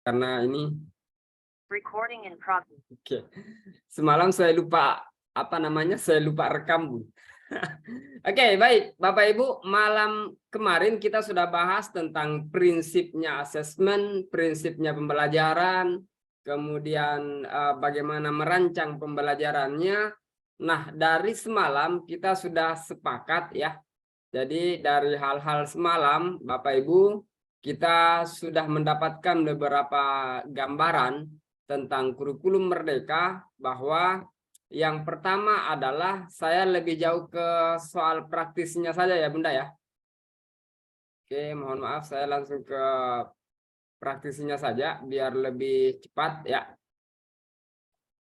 karena ini Recording in progress. Oke. Semalam saya lupa saya lupa rekam, Bu. Oke, baik Bapak Ibu, malam kemarin kita sudah bahas tentang prinsipnya asesmen, prinsipnya pembelajaran, kemudian bagaimana merancang pembelajarannya. Nah, dari semalam kita sudah sepakat ya. Jadi dari hal-hal semalam Bapak Ibu, kita sudah mendapatkan beberapa gambaran tentang kurikulum Merdeka, bahwa yang pertama adalah saya lebih jauh ke soal praktisnya saja ya Bunda ya. Oke, mohon maaf saya langsung ke praktisinya saja biar lebih cepat ya.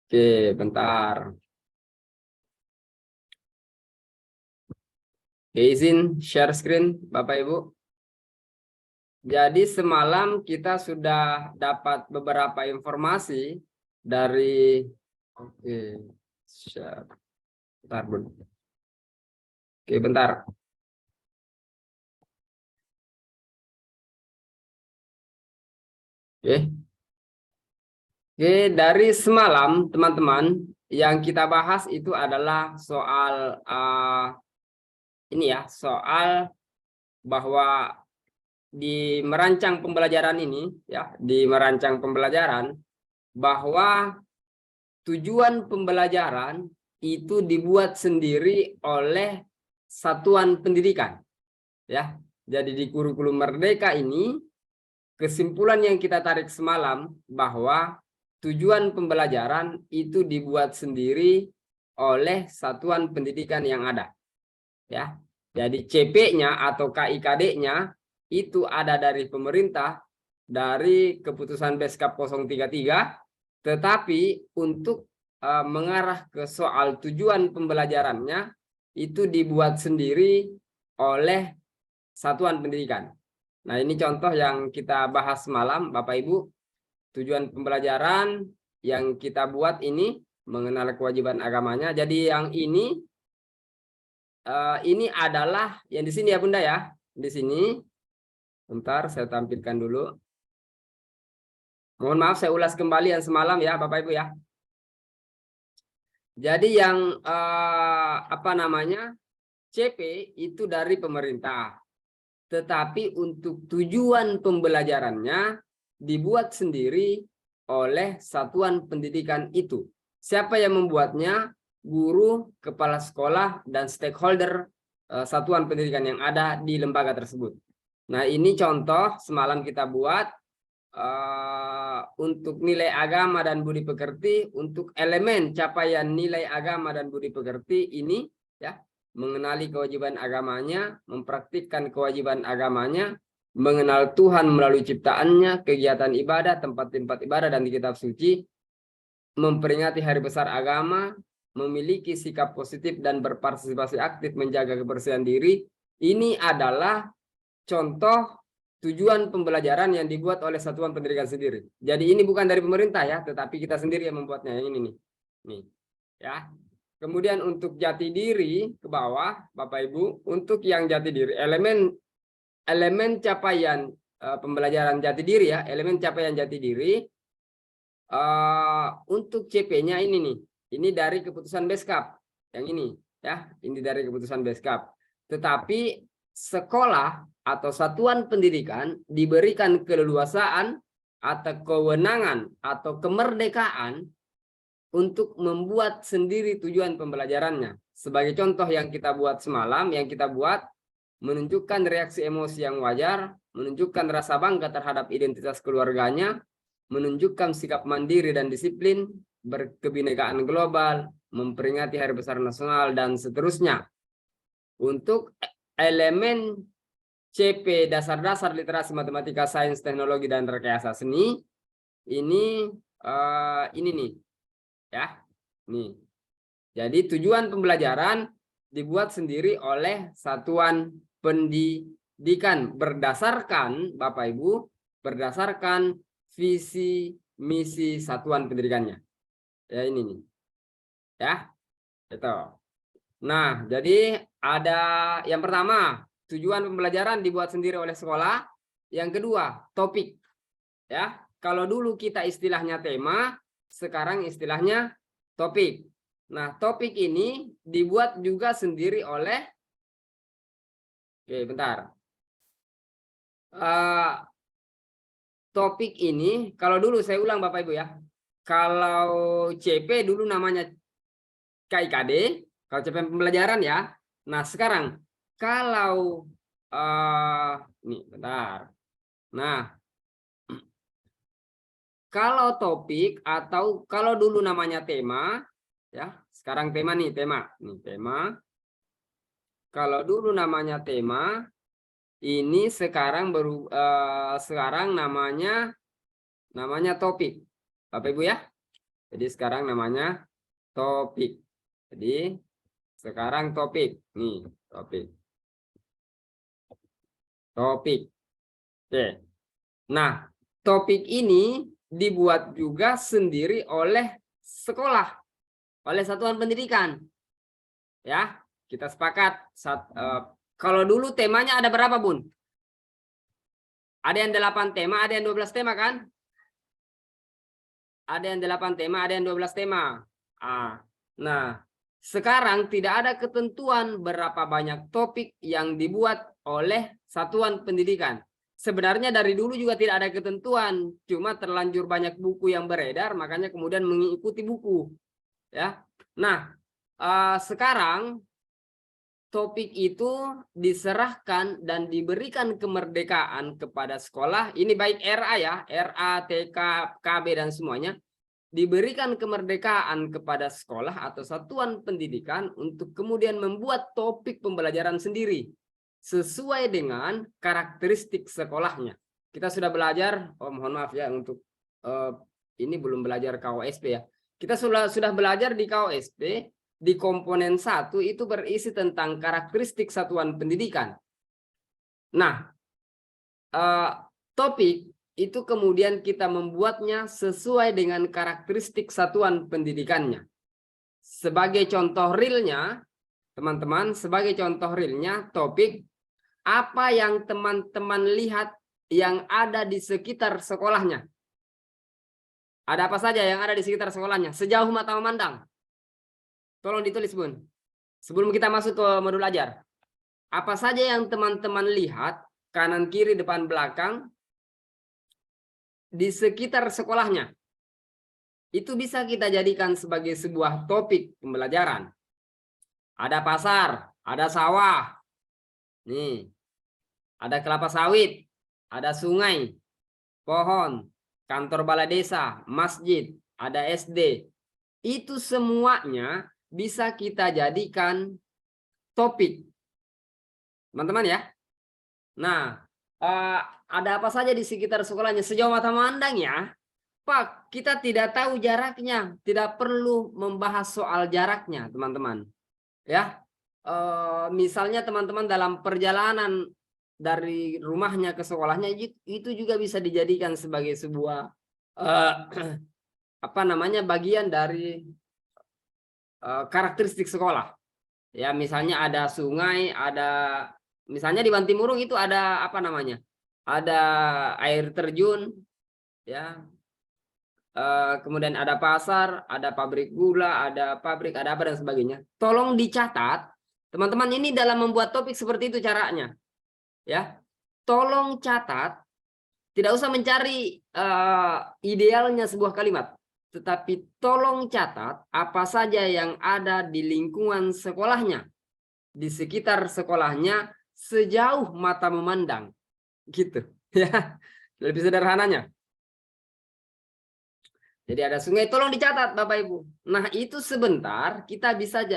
Oke, bentar. Oke, izin share screen Bapak Ibu. Jadi semalam kita sudah dapat beberapa informasi dari bentar, Bun. Oke, bentar. Oke, dari semalam teman-teman yang kita bahas itu adalah soal ini ya, soal bahwa di merancang pembelajaran ini ya, di merancang pembelajaran bahwa tujuan pembelajaran itu dibuat sendiri oleh satuan pendidikan ya. Jadi di kurikulum Merdeka ini kesimpulan yang kita tarik semalam bahwa tujuan pembelajaran itu dibuat sendiri oleh satuan pendidikan yang ada ya. Jadi CP-nya atau KIKD-nya itu ada dari pemerintah, dari keputusan Beskap 033, tetapi untuk mengarah ke soal tujuan pembelajarannya itu dibuat sendiri oleh satuan pendidikan. Nah, ini contoh yang kita bahas malam Bapak Ibu. Tujuan pembelajaran yang kita buat ini mengenal kewajiban agamanya. Jadi yang ini adalah yang di sini ya Bunda ya. Di sini. Bentar saya tampilkan dulu. Mohon maaf saya ulas kembali yang semalam ya Bapak Ibu ya. Jadi yang CP itu dari pemerintah. Tetapi untuk tujuan pembelajarannya dibuat sendiri oleh satuan pendidikan itu. Siapa yang membuatnya? Guru, kepala sekolah, dan stakeholder satuan pendidikan yang ada di lembaga tersebut. Nah, ini contoh semalam kita buat untuk nilai agama dan budi pekerti, untuk elemen capaian nilai agama dan budi pekerti ini ya, mengenali kewajiban agamanya, mempraktikkan kewajiban agamanya, mengenal Tuhan melalui ciptaannya, kegiatan ibadah, tempat-tempat ibadah dan di kitab suci, memperingati hari besar agama, memiliki sikap positif dan berpartisipasi aktif menjaga kebersihan diri. Ini adalah contoh tujuan pembelajaran yang dibuat oleh satuan pendidikan sendiri. Jadi ini bukan dari pemerintah ya, tetapi kita sendiri yang membuatnya. Yang ini nih. Nih. Ya. Kemudian untuk jati diri ke bawah, Bapak Ibu, untuk yang jati diri, elemen capaian pembelajaran jati diri ya, elemen capaian jati diri untuk CP-nya ini nih. Ini dari keputusan Beskap. Yang ini ya, ini dari keputusan Beskap. Tetapi sekolah atau satuan pendidikan diberikan keleluasaan atau kewenangan atau kemerdekaan untuk membuat sendiri tujuan pembelajarannya. Sebagai contoh yang kita buat semalam, yang kita buat menunjukkan reaksi emosi yang wajar, menunjukkan rasa bangga terhadap identitas keluarganya, menunjukkan sikap mandiri dan disiplin, berkebinekaan global, memperingati hari besar nasional, dan seterusnya. Untuk elemen CP dasar-dasar literasi matematika, sains, teknologi, dan rekayasa seni, ini nih ya, nih. Jadi tujuan pembelajaran dibuat sendiri oleh satuan pendidikan berdasarkan Bapak Ibu, berdasarkan visi misi satuan pendidikannya. Ya ini nih. Ya. Itu. Nah, jadi ada yang pertama, tujuan pembelajaran dibuat sendiri oleh sekolah. Yang kedua, topik. Ya, Kalau dulu kita istilahnya tema, sekarang istilahnya topik. Nah, topik ini dibuat juga sendiri oleh, oke, bentar. Topik ini, kalau dulu saya ulang Bapak Ibu ya. Kalau CP dulu namanya KIKD, kalau CP pembelajaran ya. Nah, sekarang kalau nih bentar. Nah, kalau topik atau kalau dulu namanya tema ya, sekarang tema nih, tema. Nih, tema. Kalau dulu namanya tema, ini sekarang sekarang namanya topik. Bapak Ibu ya. Jadi sekarang namanya topik. Jadi sekarang topik. Nih, topik. Topik. Oke. Nah, topik ini dibuat juga sendiri oleh sekolah, oleh satuan pendidikan. Ya, kita sepakat. Kalau dulu temanya ada berapa, Bun? Ada yang 8 tema, ada yang 12 tema kan? Ada yang 8 tema, ada yang 12 tema. Nah, sekarang tidak ada ketentuan berapa banyak topik yang dibuat oleh satuan pendidikan. Sebenarnya dari dulu juga tidak ada ketentuan, cuma terlanjur banyak buku yang beredar, makanya kemudian mengikuti buku. Ya, nah sekarang topik itu diserahkan dan diberikan kemerdekaan kepada sekolah. Ini baik RA ya, RA, TK, KB dan semuanya. Diberikan kemerdekaan kepada sekolah atau satuan pendidikan untuk kemudian membuat topik pembelajaran sendiri sesuai dengan karakteristik sekolahnya. Kita sudah belajar, mohon maaf ya untuk ini belum belajar KOSP ya. Kita sudah belajar di KOSP di komponen 1 itu berisi tentang karakteristik satuan pendidikan. Nah, topik itu kemudian kita membuatnya sesuai dengan karakteristik satuan pendidikannya. Sebagai contoh realnya, teman-teman, sebagai contoh realnya, topik apa yang teman-teman lihat yang ada di sekitar sekolahnya. Ada apa saja yang ada di sekitar sekolahnya, sejauh mata memandang. Tolong ditulis, Bun. Sebelum kita masuk ke modul ajar. Apa saja yang teman-teman lihat, kanan, kiri, depan, belakang, di sekitar sekolahnya. Itu bisa kita jadikan sebagai sebuah topik pembelajaran. Ada pasar, ada sawah. Nih. Ada kelapa sawit, ada sungai, pohon, kantor balai desa, masjid, ada SD. Itu semuanya bisa kita jadikan topik. Teman-teman ya. Nah, ada apa saja di sekitar sekolahnya sejauh mata memandang ya. Pak, kita tidak tahu jaraknya, tidak perlu membahas soal jaraknya, teman-teman. Ya, misalnya teman-teman dalam perjalanan dari rumahnya ke sekolahnya itu juga bisa dijadikan sebagai sebuah apa namanya bagian dari karakteristik sekolah. Ya, misalnya ada sungai, ada misalnya di Bantimurung itu ada apa namanya? Ada air terjun, ya. Kemudian ada pasar, ada pabrik gula, ada pabrik, ada apa dan sebagainya. Tolong dicatat, teman-teman, ini dalam membuat topik seperti itu caranya. Ya, tolong catat, tidak usah mencari idealnya sebuah kalimat, tetapi tolong catat apa saja yang ada di lingkungan sekolahnya, di sekitar sekolahnya sejauh mata memandang, gitu ya, lebih sederhananya. Jadi ada sungai, tolong dicatat Bapak Ibu. Nah, itu sebentar kita bisa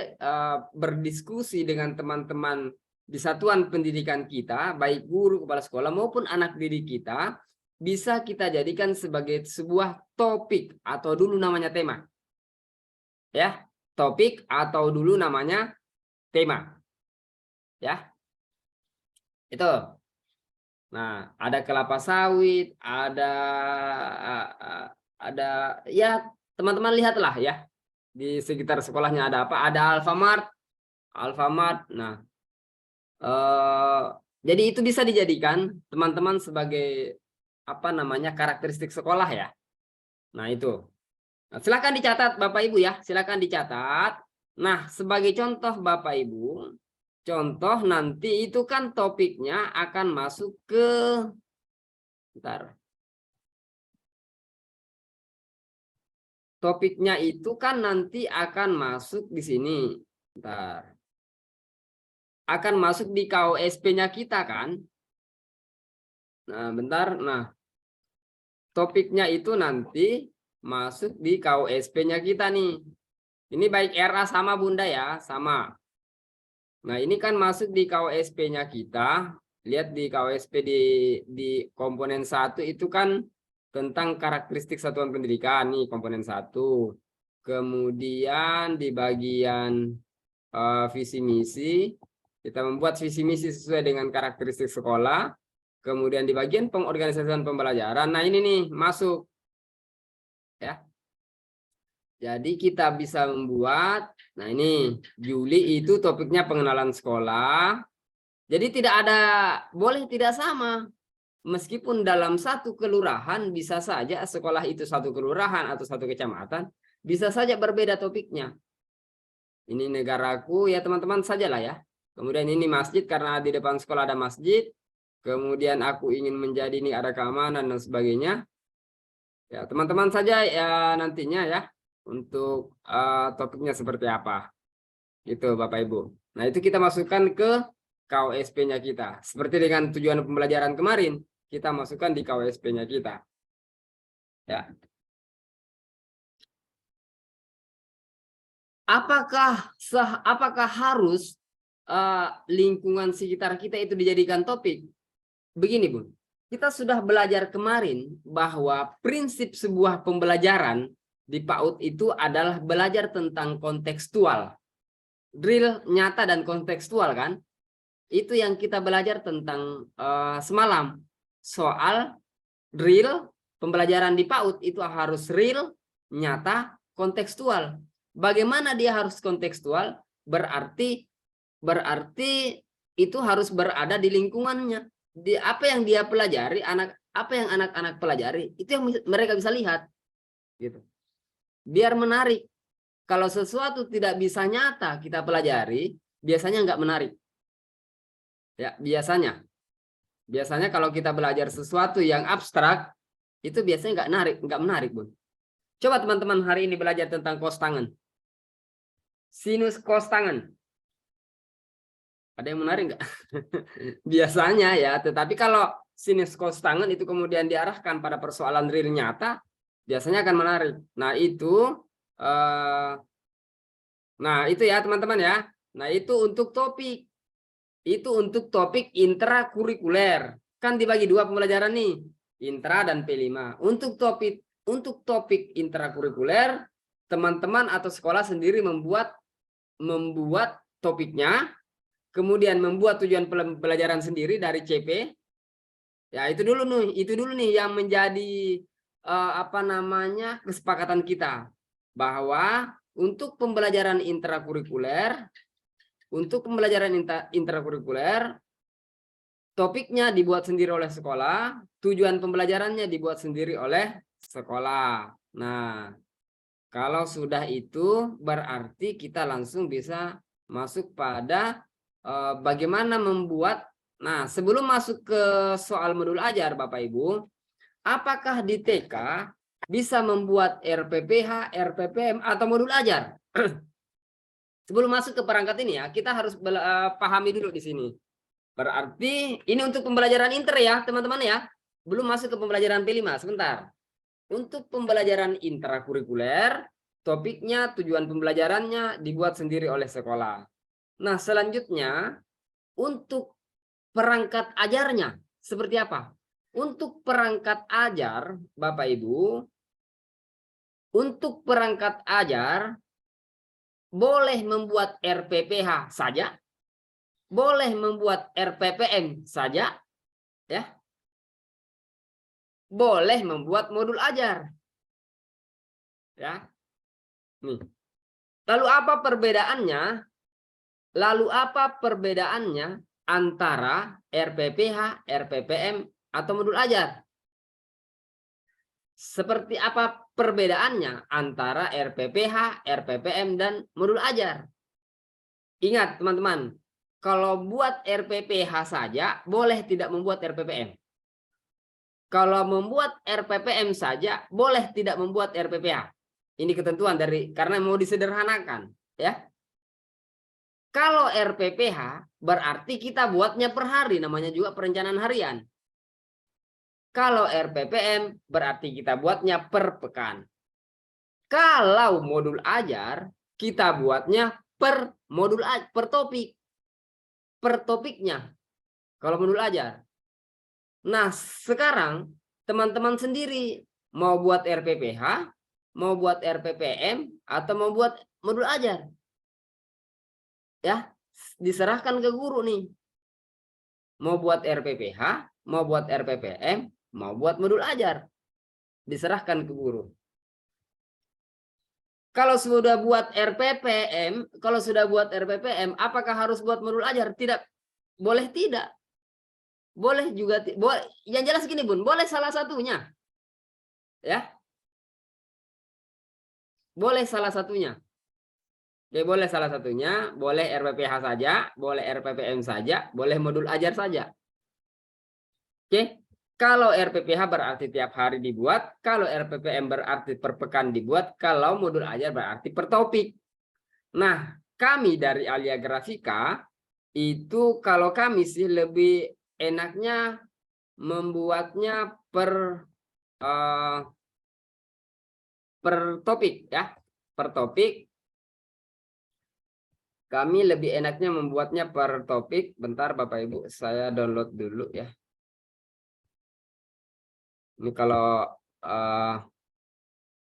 berdiskusi dengan teman-teman di satuan pendidikan kita, baik guru, kepala sekolah maupun anak didik kita, bisa kita jadikan sebagai sebuah topik atau dulu namanya tema. Ya, topik atau dulu namanya tema. Ya. Itu. Nah, ada kelapa sawit, ada ya, teman-teman lihatlah ya. Di sekitar sekolahnya ada apa? Ada Alfamart. Nah, jadi itu bisa dijadikan teman-teman sebagai apa namanya karakteristik sekolah ya. Nah, itu. Nah, silakan dicatat Bapak Ibu ya, silakan dicatat. Nah, sebagai contoh Bapak Ibu, contoh nanti itu kan topiknya akan masuk ke bentar. Topiknya itu kan nanti akan masuk di sini. Bentar. Akan masuk di KOSP-nya kita kan? Nah, bentar. Nah, topiknya itu nanti masuk di KOSP-nya kita nih. Ini baik RA sama Bunda ya, sama. Nah, ini kan masuk di KOSP-nya kita. Lihat di KOSP di komponen 1 itu kan tentang karakteristik satuan pendidikan nih, komponen 1. Kemudian di bagian visi misi, kita membuat visi misi sesuai dengan karakteristik sekolah. Kemudian di bagian pengorganisasian pembelajaran, nah ini nih masuk ya. Jadi kita bisa membuat, nah ini Juli itu topiknya pengenalan sekolah. Jadi tidak ada, boleh tidak sama. Meskipun dalam satu kelurahan bisa saja sekolah itu satu kelurahan atau satu kecamatan, bisa saja berbeda topiknya. Ini negaraku ya teman-teman sajalah ya. Kemudian ini masjid karena di depan sekolah ada masjid. Kemudian aku ingin menjadi ini ada keamanan dan sebagainya. Ya teman-teman saja ya nantinya ya. Untuk topiknya seperti apa gitu Bapak Ibu. Nah itu kita masukkan ke KOSP-nya kita. Seperti dengan tujuan pembelajaran kemarin, kita masukkan di KOSP-nya kita. Ya. Apakah harus lingkungan sekitar kita itu dijadikan topik? Begini Bun, kita sudah belajar kemarin bahwa prinsip sebuah pembelajaran di PAUD itu adalah belajar tentang kontekstual. Drill nyata dan kontekstual kan? Itu yang kita belajar tentang semalam. Soal drill pembelajaran di PAUD itu harus real, nyata, kontekstual. Bagaimana dia harus kontekstual? Berarti itu harus berada di lingkungannya. Di apa yang dia pelajari, apa yang anak-anak pelajari, itu yang mereka bisa lihat. Gitu. Biar menarik. Kalau sesuatu tidak bisa nyata kita pelajari, biasanya nggak menarik. Ya, biasanya. Biasanya kalau kita belajar sesuatu yang abstrak, itu biasanya nggak menarik, Bun. Coba teman-teman hari ini belajar tentang cos tangan. Sinus cos tangan. Ada yang menarik nggak? Biasanya ya, tetapi kalau sinus cos tangan itu kemudian diarahkan pada persoalan real nyata, biasanya akan menarik. Nah itu ya teman-teman ya. Nah itu untuk topik. Itu untuk topik intrakurikuler. Kan dibagi dua pembelajaran nih, intra dan P5. Untuk topik intrakurikuler, teman-teman atau sekolah sendiri membuat topiknya, kemudian membuat tujuan pembelajaran sendiri dari CP. Ya, itu dulu nih yang menjadi kesepakatan kita bahwa untuk pembelajaran intrakurikuler topiknya dibuat sendiri oleh sekolah, tujuan pembelajarannya dibuat sendiri oleh sekolah. Nah, kalau sudah itu berarti kita langsung bisa masuk pada bagaimana membuat. Nah, sebelum masuk ke soal modul ajar Bapak Ibu, apakah di TK bisa membuat RPPH, RPPM atau modul ajar? Sebelum masuk ke perangkat ini ya, kita harus pahami dulu di sini. Berarti ini untuk pembelajaran inter ya, teman-teman ya. Belum masuk ke pembelajaran P5, sebentar. Untuk pembelajaran intrakurikuler, topiknya, tujuan pembelajarannya dibuat sendiri oleh sekolah. Nah, selanjutnya untuk perangkat ajarnya seperti apa? Untuk perangkat ajar, Bapak Ibu, untuk perangkat ajar boleh membuat RPPH saja, boleh membuat RPPM saja, ya. Boleh membuat modul ajar. Ya. Nih. Lalu apa perbedaannya antara RPPH, RPPM atau modul ajar? Seperti apa perbedaannya antara RPPH, RPPM, dan modul ajar? Ingat teman-teman, kalau buat RPPH saja boleh tidak membuat RPPM. Kalau membuat RPPM saja boleh tidak membuat RPPH. Ini ketentuan karena mau disederhanakan, ya. Kalau RPPH berarti kita buatnya per hari, namanya juga perencanaan harian. Kalau RPPM berarti kita buatnya per pekan. Kalau modul ajar kita buatnya per modul per topik. Per topiknya. Kalau modul ajar. Nah, sekarang teman-teman sendiri mau buat RPPH, mau buat RPPM, atau mau buat modul ajar. Ya, diserahkan ke guru nih. Mau buat RPPH, mau buat RPPM, mau buat modul ajar. Diserahkan ke guru. Kalau sudah buat RPPM, apakah harus buat modul ajar? Tidak. Boleh tidak. Boleh juga, yang jelas gini Bun, boleh salah satunya. Ya. Boleh salah satunya. Oke, boleh salah satunya, boleh RPPH saja, boleh RPPM saja, boleh modul ajar saja. Oke, kalau RPPH berarti tiap hari dibuat, kalau RPPM berarti per pekan dibuat, kalau modul ajar berarti per topik. Nah, kami dari Alia Grafika itu kalau kami sih lebih enaknya membuatnya per topik ya, per topik. Kami lebih enaknya membuatnya per topik. Bentar Bapak Ibu, saya download dulu ya. Ini kalau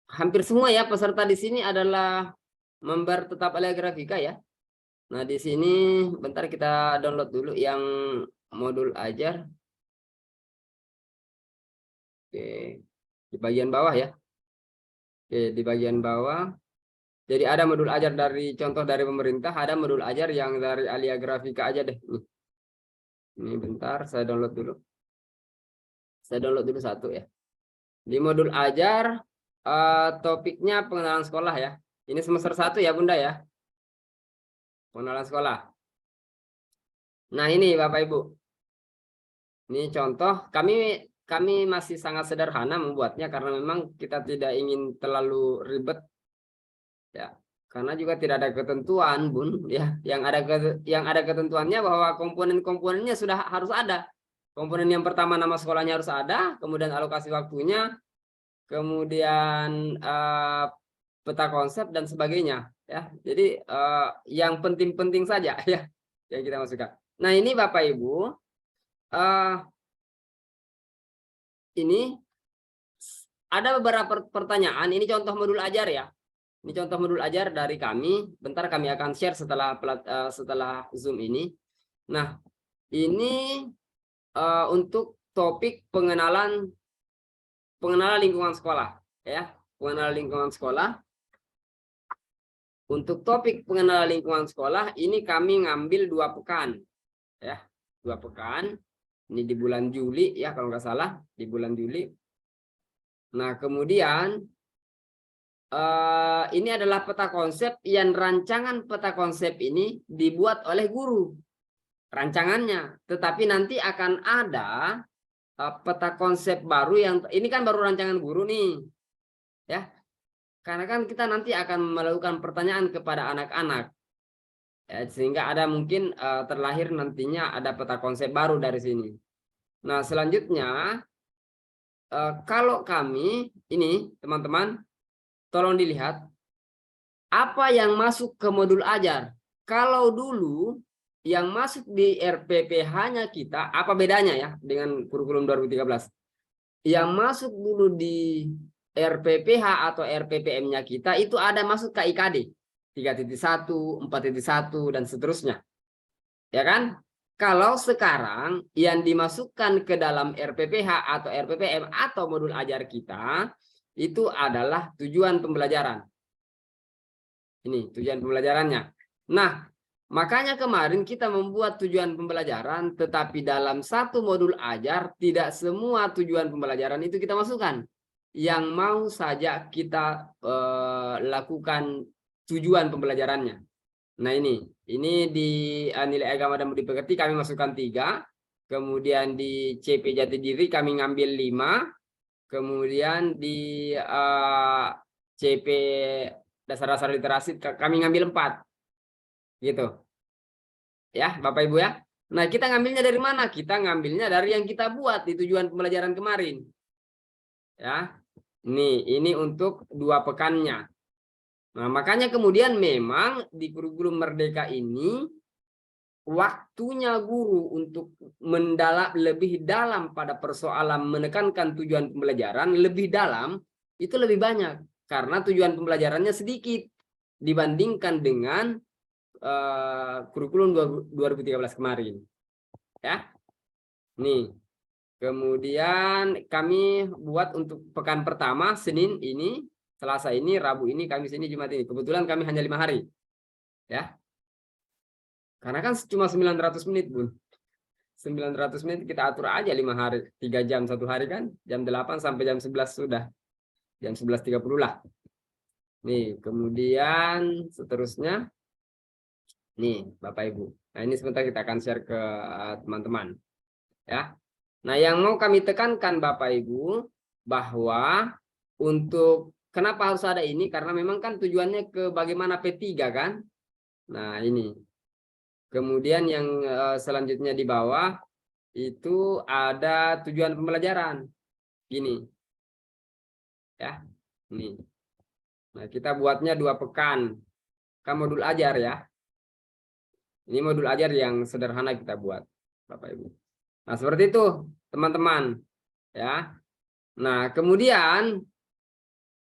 hampir semua ya peserta di sini adalah member tetap Alia Grafika ya. Nah, di sini bentar kita download dulu yang modul ajar. Oke, di bagian bawah ya. Oke, di bagian bawah. Jadi ada modul ajar dari contoh dari pemerintah, ada modul ajar yang dari Alia Grafika aja deh. Ini bentar saya download dulu. Saya download dulu satu ya. Di modul ajar topiknya pengenalan sekolah ya. Ini semester 1 ya Bunda ya. Pengenalan sekolah. Nah, ini Bapak Ibu. Ini contoh, kami masih sangat sederhana membuatnya karena memang kita tidak ingin terlalu ribet. Ya, karena juga tidak ada ketentuan, Bun, ya. Yang ada ketentuannya bahwa komponen-komponennya sudah harus ada. Komponen yang pertama nama sekolahnya harus ada, kemudian alokasi waktunya, kemudian peta konsep dan sebagainya, ya. Jadi yang penting-penting saja ya yang kita masukkan. Nah, ini Bapak Ibu, ini ada beberapa pertanyaan. Ini contoh modul ajar ya. Ini contoh modul ajar dari kami. Bentar kami akan share setelah Zoom ini. Nah, ini untuk topik pengenalan lingkungan sekolah, ya. Pengenalan lingkungan sekolah. Untuk topik pengenalan lingkungan sekolah ini kami ngambil 2 pekan, ya, 2 pekan. Ini di bulan Juli ya kalau nggak salah, di bulan Juli. Nah, kemudian ini adalah peta konsep yang rancangan peta konsep ini dibuat oleh guru. Rancangannya, tetapi nanti akan ada peta konsep baru yang ini kan baru rancangan guru nih. Ya. Karena kan kita nanti akan melakukan pertanyaan kepada anak-anak. Ya, sehingga ada mungkin terlahir nantinya ada peta konsep baru dari sini. Nah, selanjutnya kalau kami ini teman-teman tolong dilihat apa yang masuk ke modul ajar. Kalau dulu yang masuk di RPPH-nya kita apa bedanya ya dengan kurikulum 2013? Yang masuk dulu di RPPH atau RPPM-nya kita itu ada masuk ke IKD 3.1, 4.1 dan seterusnya. Ya kan? Kalau sekarang yang dimasukkan ke dalam RPPH atau RPPM atau modul ajar kita itu adalah tujuan pembelajaran. Ini tujuan pembelajarannya. Nah, makanya kemarin kita membuat tujuan pembelajaran, tetapi dalam satu modul ajar tidak semua tujuan pembelajaran itu kita masukkan. yang mau saja kita lakukan tujuan pembelajarannya. Nah ini di nilai agama dan budi pekerti kami masukkan 3, kemudian di CP Jati Diri kami ngambil 5, kemudian di CP dasar-dasar literasi kami ngambil 4, gitu. Ya, Bapak Ibu ya. Nah, kita ngambilnya dari mana? Kita ngambilnya dari yang kita buat di tujuan pembelajaran kemarin. Ya. Ini untuk 2 pekannya. Nah, makanya kemudian memang di kurikulum Merdeka ini waktunya guru untuk lebih dalam pada persoalan menekankan tujuan pembelajaran lebih dalam itu lebih banyak karena tujuan pembelajarannya sedikit dibandingkan dengan kurikulum 2013 kemarin. Ya. Nih. Kemudian kami buat untuk pekan pertama Senin ini, Selasa ini, Rabu ini, Kamis ini, Jumat ini. Kebetulan kami hanya 5 hari. Ya. Karena kan cuma 900 menit, Bun. 900 menit kita atur aja 5 hari, 3 jam 1 hari kan, jam 8 sampai jam 11 sudah. Jam 11.30 lah. Nih, kemudian seterusnya nih, Bapak Ibu. Nah, ini sebentar kita akan share ke teman-teman. Ya. Nah, yang mau kami tekankan Bapak Ibu bahwa untuk kenapa harus ada ini karena memang kan tujuannya ke bagaimana P3 kan. Nah, ini. Kemudian yang selanjutnya di bawah itu ada tujuan pembelajaran. Gini. Ya. Ini. Nah, kita buatnya 2 pekan. Kan modul ajar ya. Ini modul ajar yang sederhana kita buat, Bapak Ibu. Nah, seperti itu, teman-teman. Ya. Nah, kemudian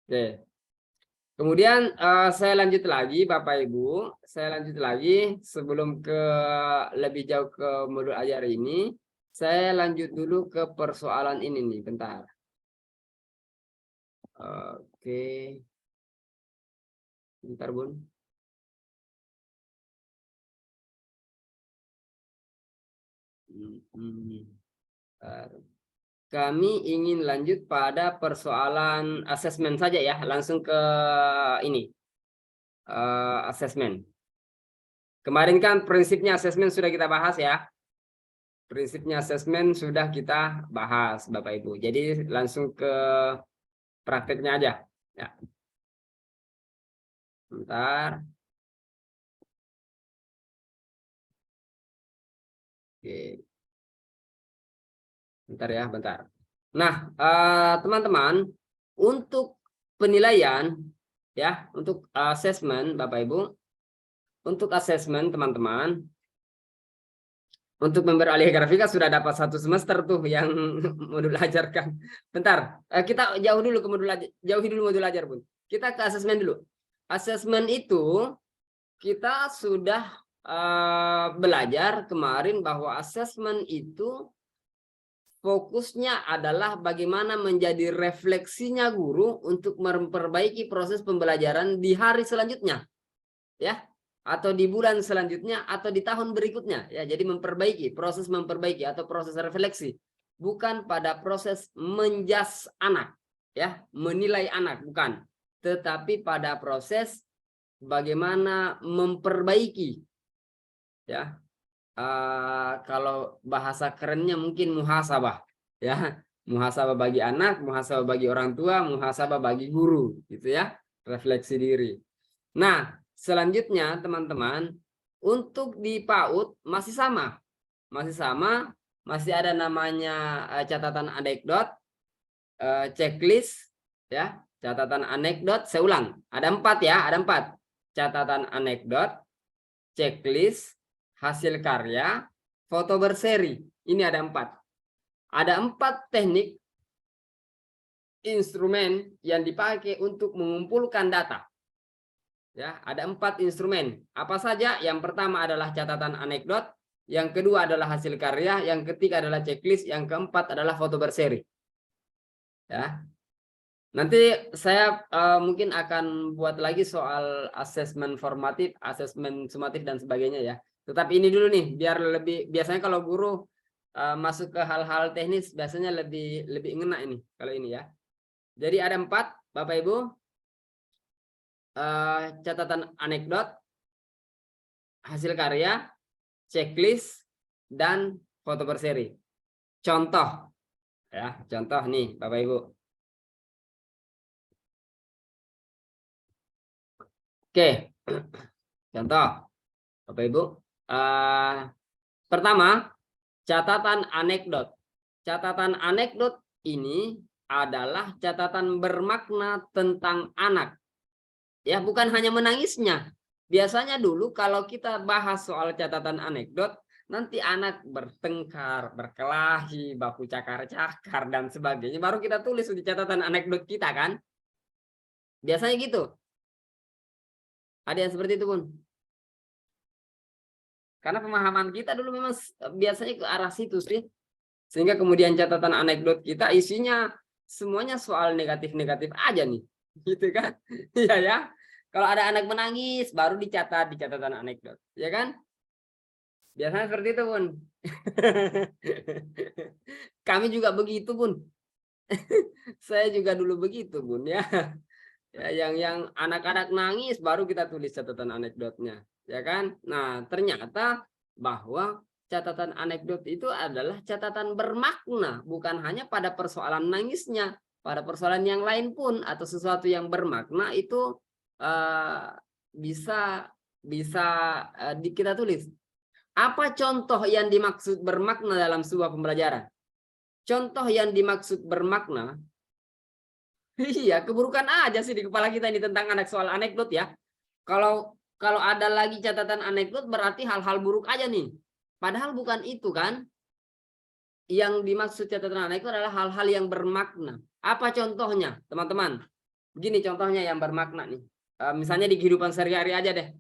oke. Kemudian saya lanjut lagi Bapak Ibu, saya lanjut lagi sebelum ke lebih jauh ke modul ajar ini, saya lanjut dulu ke persoalan ini nih, bentar. Oke. Bentar, Bun. Bentar. Kami ingin lanjut pada persoalan asesmen saja ya, langsung ke ini. Asesmen. Kemarin kan prinsipnya asesmen sudah kita bahas ya. Prinsipnya asesmen sudah kita bahas Bapak Ibu. Jadi langsung ke prakteknya aja. Ya. Bentar. Oke. Bentar ya, bentar. Nah, teman-teman, untuk penilaian ya, untuk asesmen Bapak Ibu, untuk asesmen teman-teman, untuk memberalih grafika sudah dapat 1 semester tuh yang modul ajarkan. Bentar, kita jauhi dulu modul ajar Bun. Kita ke asesmen dulu. Asesmen itu kita sudah belajar kemarin bahwa asesmen itu fokusnya adalah bagaimana menjadi refleksinya guru untuk memperbaiki proses pembelajaran di hari selanjutnya. Ya, atau di bulan selanjutnya atau di tahun berikutnya ya. Jadi proses memperbaiki atau proses refleksi, bukan pada proses menjas anak ya, menilai anak bukan, tetapi pada proses bagaimana memperbaiki ya. Kalau bahasa kerennya mungkin muhasabah ya, muhasabah bagi anak, muhasabah bagi orang tua, muhasabah bagi guru gitu ya, refleksi diri. Nah, selanjutnya teman-teman, untuk di PAUD masih sama, masih ada namanya catatan anekdot, checklist ya, catatan anekdot. Saya ulang, ada 4 ya, ada 4 catatan anekdot, checklist, hasil karya, foto berseri. Ini ada 4. Ada 4 teknik instrumen yang dipakai untuk mengumpulkan data. Ya, ada 4 instrumen. Apa saja? Yang pertama adalah catatan anekdot, yang kedua adalah hasil karya, yang ketiga adalah checklist, yang keempat adalah foto berseri. Ya. Nanti saya mungkin akan buat lagi soal asesmen formatif, asesmen sumatif dan sebagainya ya. Tetapi ini dulu nih biar lebih, biasanya kalau guru masuk ke hal-hal teknis biasanya lebih ngena ini kalau ini ya. Jadi ada 4, Bapak Ibu. Catatan anekdot, hasil karya, checklist, dan foto berseri. Contoh, ya, contoh nih, Bapak Ibu. Oke, contoh, Bapak Ibu. Pertama, catatan anekdot. Catatan anekdot ini adalah catatan bermakna tentang anak. Ya, bukan hanya menangisnya. Biasanya dulu kalau kita bahas soal catatan anekdot, nanti anak bertengkar, berkelahi, baku cakar-cakar, dan sebagainya. Baru kita tulis di catatan anekdot kita kan. Biasanya gitu. Ada yang seperti itu pun. Karena pemahaman kita dulu memang biasanya ke arah situ sih. Sehingga kemudian catatan anekdot kita isinya semuanya soal negatif-negatif aja nih. Gitu kan. Iya ya. Kalau ada anak menangis baru dicatat di catatan anekdot. Ya kan? Biasanya seperti itu pun. Kami juga begitu pun. Saya juga dulu begitu pun ya. Ya, yang anak-anak nangis baru kita tulis catatan anekdotnya, ya kan? Nah, ternyata bahwa catatan anekdot itu adalah catatan bermakna, bukan hanya pada persoalan nangisnya, pada persoalan yang lain pun atau sesuatu yang bermakna itu bisa kita tulis. Apa contoh yang dimaksud bermakna dalam sebuah pembelajaran? Contoh yang dimaksud bermakna, iya, keburukan aja sih di kepala kita ini tentang anak soal anekdot ya. Kalau ada lagi catatan anekdot berarti hal-hal buruk aja nih. Padahal bukan itu kan. Yang dimaksud catatan anekdot adalah hal-hal yang bermakna. Apa contohnya, teman-teman? Begini contohnya yang bermakna nih. Misalnya di kehidupan sehari-hari aja deh.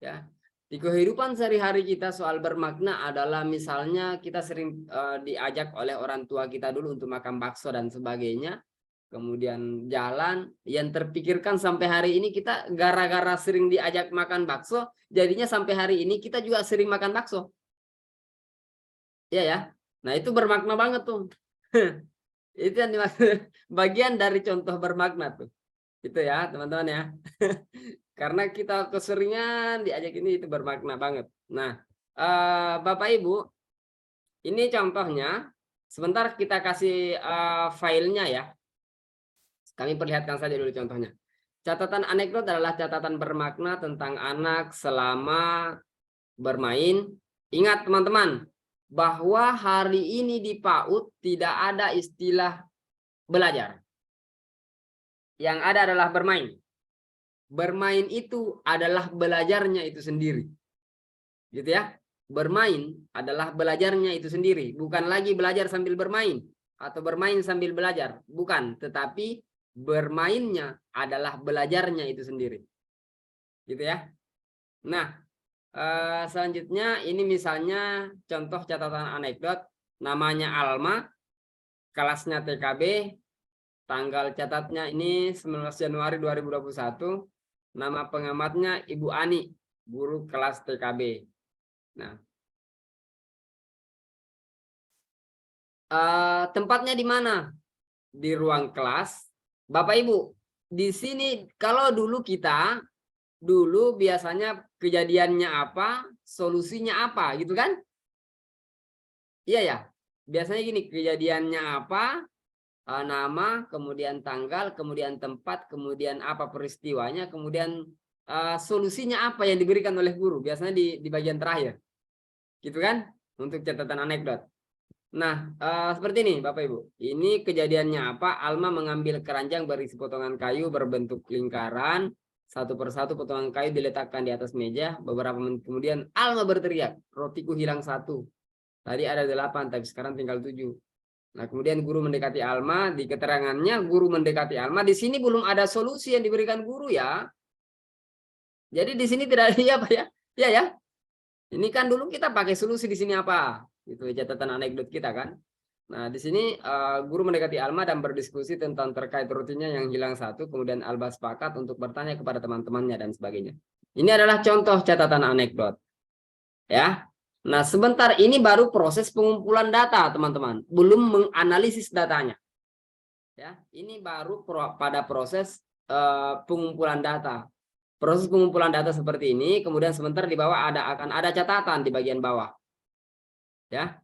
Ya. Di kehidupan sehari-hari kita soal bermakna adalah misalnya kita sering diajak oleh orang tua kita dulu untuk makan bakso dan sebagainya. Kemudian jalan, yang terpikirkan sampai hari ini kita gara-gara sering diajak makan bakso, jadinya sampai hari ini kita juga sering makan bakso. Iya ya. Nah, itu bermakna banget tuh. Itu yang dimaksud bagian dari contoh bermakna tuh. Itu ya, teman-teman ya. Karena kita keseringan diajak ini itu bermakna banget. Nah, Bapak Ibu, ini contohnya. Sebentar kita kasih filenya ya. Kami perlihatkan saja dulu contohnya. Catatan anekdot adalah catatan bermakna tentang anak selama bermain. Ingat teman-teman, bahwa hari ini di PAUD tidak ada istilah belajar. Yang ada adalah bermain. Bermain itu adalah belajarnya itu sendiri. Gitu ya. Bermain adalah belajarnya itu sendiri. Bukan lagi belajar sambil bermain. Atau bermain sambil belajar. Bukan, tetapi bermainnya adalah belajarnya itu sendiri. Gitu ya. Nah, selanjutnya ini misalnya contoh catatan anekdot. Namanya Alma, kelasnya TKB, tanggal catatnya ini 19 Januari 2021. Nama pengamatnya Ibu Ani, guru kelas TKB. Nah, tempatnya di mana? Di ruang kelas. Bapak Ibu, di sini kalau dulu biasanya kejadiannya apa, solusinya apa, gitu kan? Iya ya. Biasanya gini, kejadiannya apa, nama, kemudian tanggal, kemudian tempat, kemudian apa peristiwanya, kemudian solusinya apa yang diberikan oleh guru. Biasanya di bagian terakhir. Gitu kan? Untuk catatan anekdot. Nah, seperti ini Bapak Ibu. Ini kejadiannya apa? Alma mengambil keranjang berisi potongan kayu berbentuk lingkaran. Satu persatu potongan kayu diletakkan di atas meja. Beberapa menit kemudian Alma berteriak, rotiku hilang 1. Tadi ada 8, tapi sekarang tinggal 7. Nah, kemudian guru mendekati Alma. Di keterangannya guru mendekati Alma. Di sini belum ada solusi yang diberikan guru ya. Jadi di sini tidak ada apa ya? Iya ya. Ini kan dulu kita pakai solusi di sini apa? Itu catatan anekdot kita kan. Nah, di sini guru mendekati Alma dan berdiskusi tentang terkait rutinnya yang hilang 1. Kemudian Alma sepakat untuk bertanya kepada teman-temannya dan sebagainya. Ini adalah contoh catatan anekdot. Ya. Nah, sebentar ini baru proses pengumpulan data, teman-teman. Belum menganalisis datanya. Ya, ini baru pada proses pengumpulan data. Proses pengumpulan data seperti ini, kemudian sebentar di bawah akan ada catatan di bagian bawah. Ya.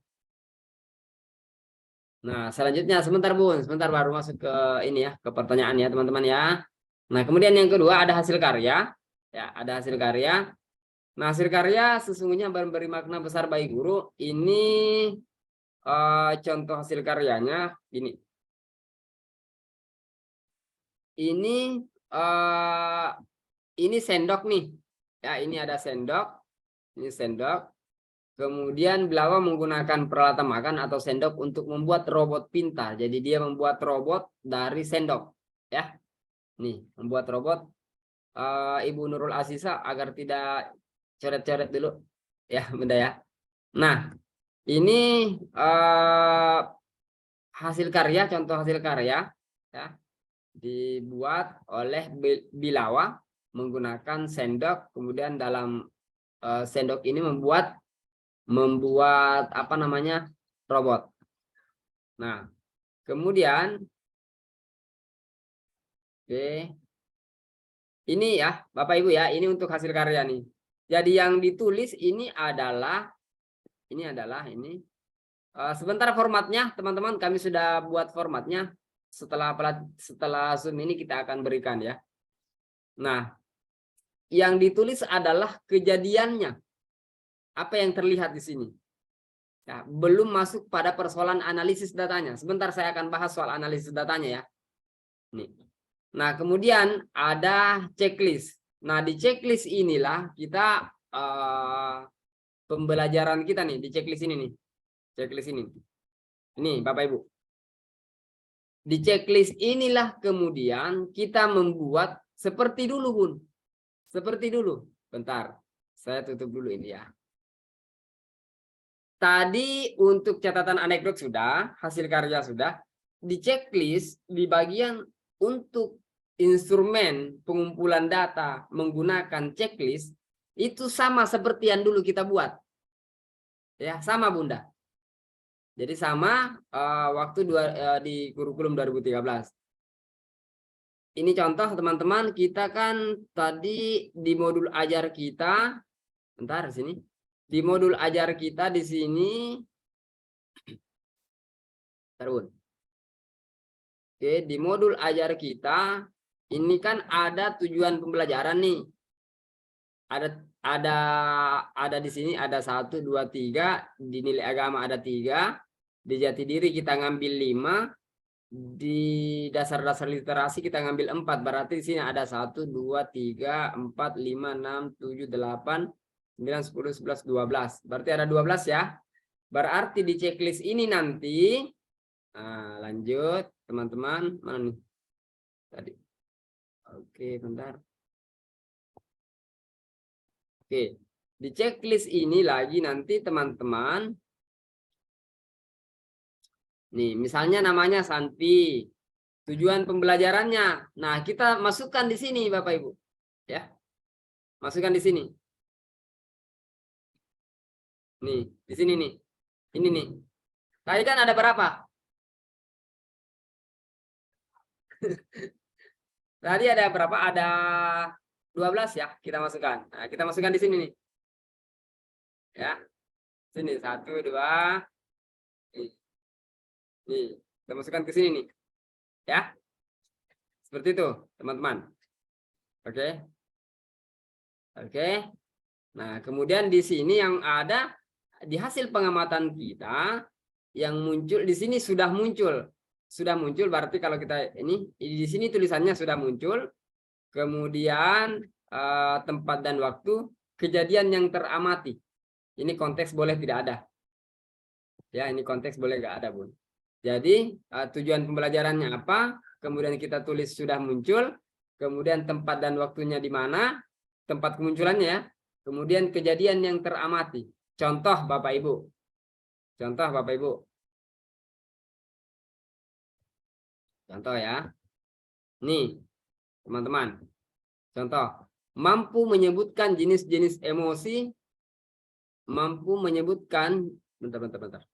Nah, selanjutnya sebentar Bun, sebentar baru masuk ke ini ya, ke pertanyaan ya teman-teman ya. Nah, kemudian yang kedua ada hasil karya. Ya, ada hasil karya. Nah, hasil karya sesungguhnya memberi makna besar bagi guru. Ini contoh hasil karyanya ini. Ini sendok nih. Ya, ini ada sendok. Ini sendok. Kemudian beliau menggunakan peralatan makan atau sendok untuk membuat robot pintar. Jadi dia membuat robot dari sendok. Ya, nih membuat robot. Ibu Nurul Asisa agar tidak coret-coret dulu. Ya, benda ya. Nah, ini hasil karya, contoh hasil karya. Ya, dibuat oleh Bilawa menggunakan sendok. Kemudian dalam sendok ini membuat apa namanya robot. Nah, kemudian oke, ini ya Bapak Ibu ya, ini untuk hasil karya nih. Jadi yang ditulis ini adalah sebentar formatnya teman-teman, kami sudah buat formatnya. Setelah Zoom ini kita akan berikan ya. Nah, yang ditulis adalah kejadiannya. Apa yang terlihat di sini? Ya, belum masuk pada persoalan analisis datanya. Sebentar saya akan bahas soal analisis datanya ya. Nih. Nah, kemudian ada checklist. Nah, di checklist inilah kita pembelajaran kita nih, di checklist ini nih. Checklist ini. Ini Bapak Ibu. Di checklist inilah kemudian kita membuat seperti dulu, Bun. Seperti dulu. Bentar. Saya tutup dulu ini ya. Tadi untuk catatan anekdot sudah, hasil karya sudah. Di checklist, di bagian untuk instrumen pengumpulan data menggunakan checklist, itu sama seperti yang dulu kita buat. Ya, sama Bunda. Jadi sama waktu di kurikulum 2013. Ini contoh teman-teman, kita kan tadi di modul ajar kita, bentar sini. Di modul ajar kita di sini, terus. Oke, di modul ajar kita ini kan ada tujuan pembelajaran nih. Ada di sini ada 1, 2, 3, di nilai agama ada 3, di jati diri kita ngambil 5, di dasar-dasar literasi kita ngambil 4. Berarti di sini ada 1, 2, 3, 4, 5, 6, 7, 8, 9, 10, 11, 12. Berarti ada 12 ya. Berarti di checklist ini nanti, nah, lanjut teman-teman, mana nih tadi? Oke, bentar. Oke, di checklist ini lagi nanti teman-teman, nih misalnya namanya Santi, tujuan pembelajarannya. Nah, kita masukkan di sini Bapak Ibu, ya, masukkan di sini. Nih, di sini nih. Ini nih. Tadi kan ada berapa? Tadi ada berapa? Ada 12 ya, kita masukkan. Nah, kita masukkan di sini nih. Ya. Sini 1, 2. Nih, kita masukkan ke sini nih. Ya. Seperti itu, teman-teman. Oke. Oke. Nah, kemudian di sini yang ada di hasil pengamatan kita yang muncul di sini sudah muncul. Sudah muncul berarti kalau kita ini di sini tulisannya sudah muncul. Kemudian tempat dan waktu, kejadian yang teramati. Ini konteks boleh tidak ada. Ya, ini konteks boleh nggak ada, Bun. Jadi tujuan pembelajarannya apa? Kemudian kita tulis sudah muncul. Kemudian tempat dan waktunya di mana? Tempat kemunculannya ya. Kemudian kejadian yang teramati. Contoh Bapak Ibu. Contoh Bapak Ibu. Contoh ya. Nih, teman-teman. Contoh. Mampu menyebutkan jenis-jenis emosi. Mampu menyebutkan. Bentar.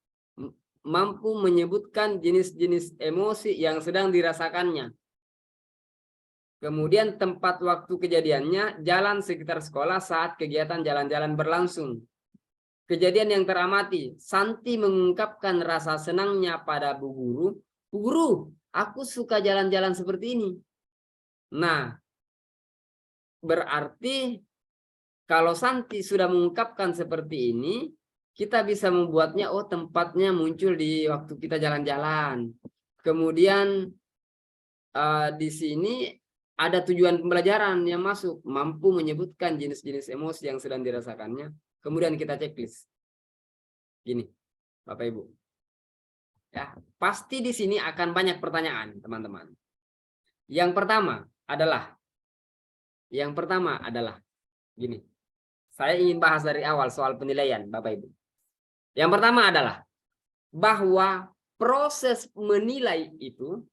mampu menyebutkan jenis-jenis emosi yang sedang dirasakannya. Kemudian tempat waktu kejadiannya, jalan sekitar sekolah saat kegiatan jalan-jalan berlangsung. Kejadian yang teramati, Santi mengungkapkan rasa senangnya pada Bu Guru. Bu Guru, aku suka jalan-jalan seperti ini. Nah, berarti kalau Santi sudah mengungkapkan seperti ini, kita bisa membuatnya, oh tempatnya muncul di waktu kita jalan-jalan. Kemudian di sini ada tujuan pembelajaran yang masuk, mampu menyebutkan jenis-jenis emosi yang sedang dirasakannya. Kemudian kita checklist. Gini, Bapak Ibu. Ya, pasti di sini akan banyak pertanyaan, teman-teman. Yang pertama adalah gini. Saya ingin bahas dari awal soal penilaian, Bapak Ibu. Yang pertama adalah bahwa proses menilai itu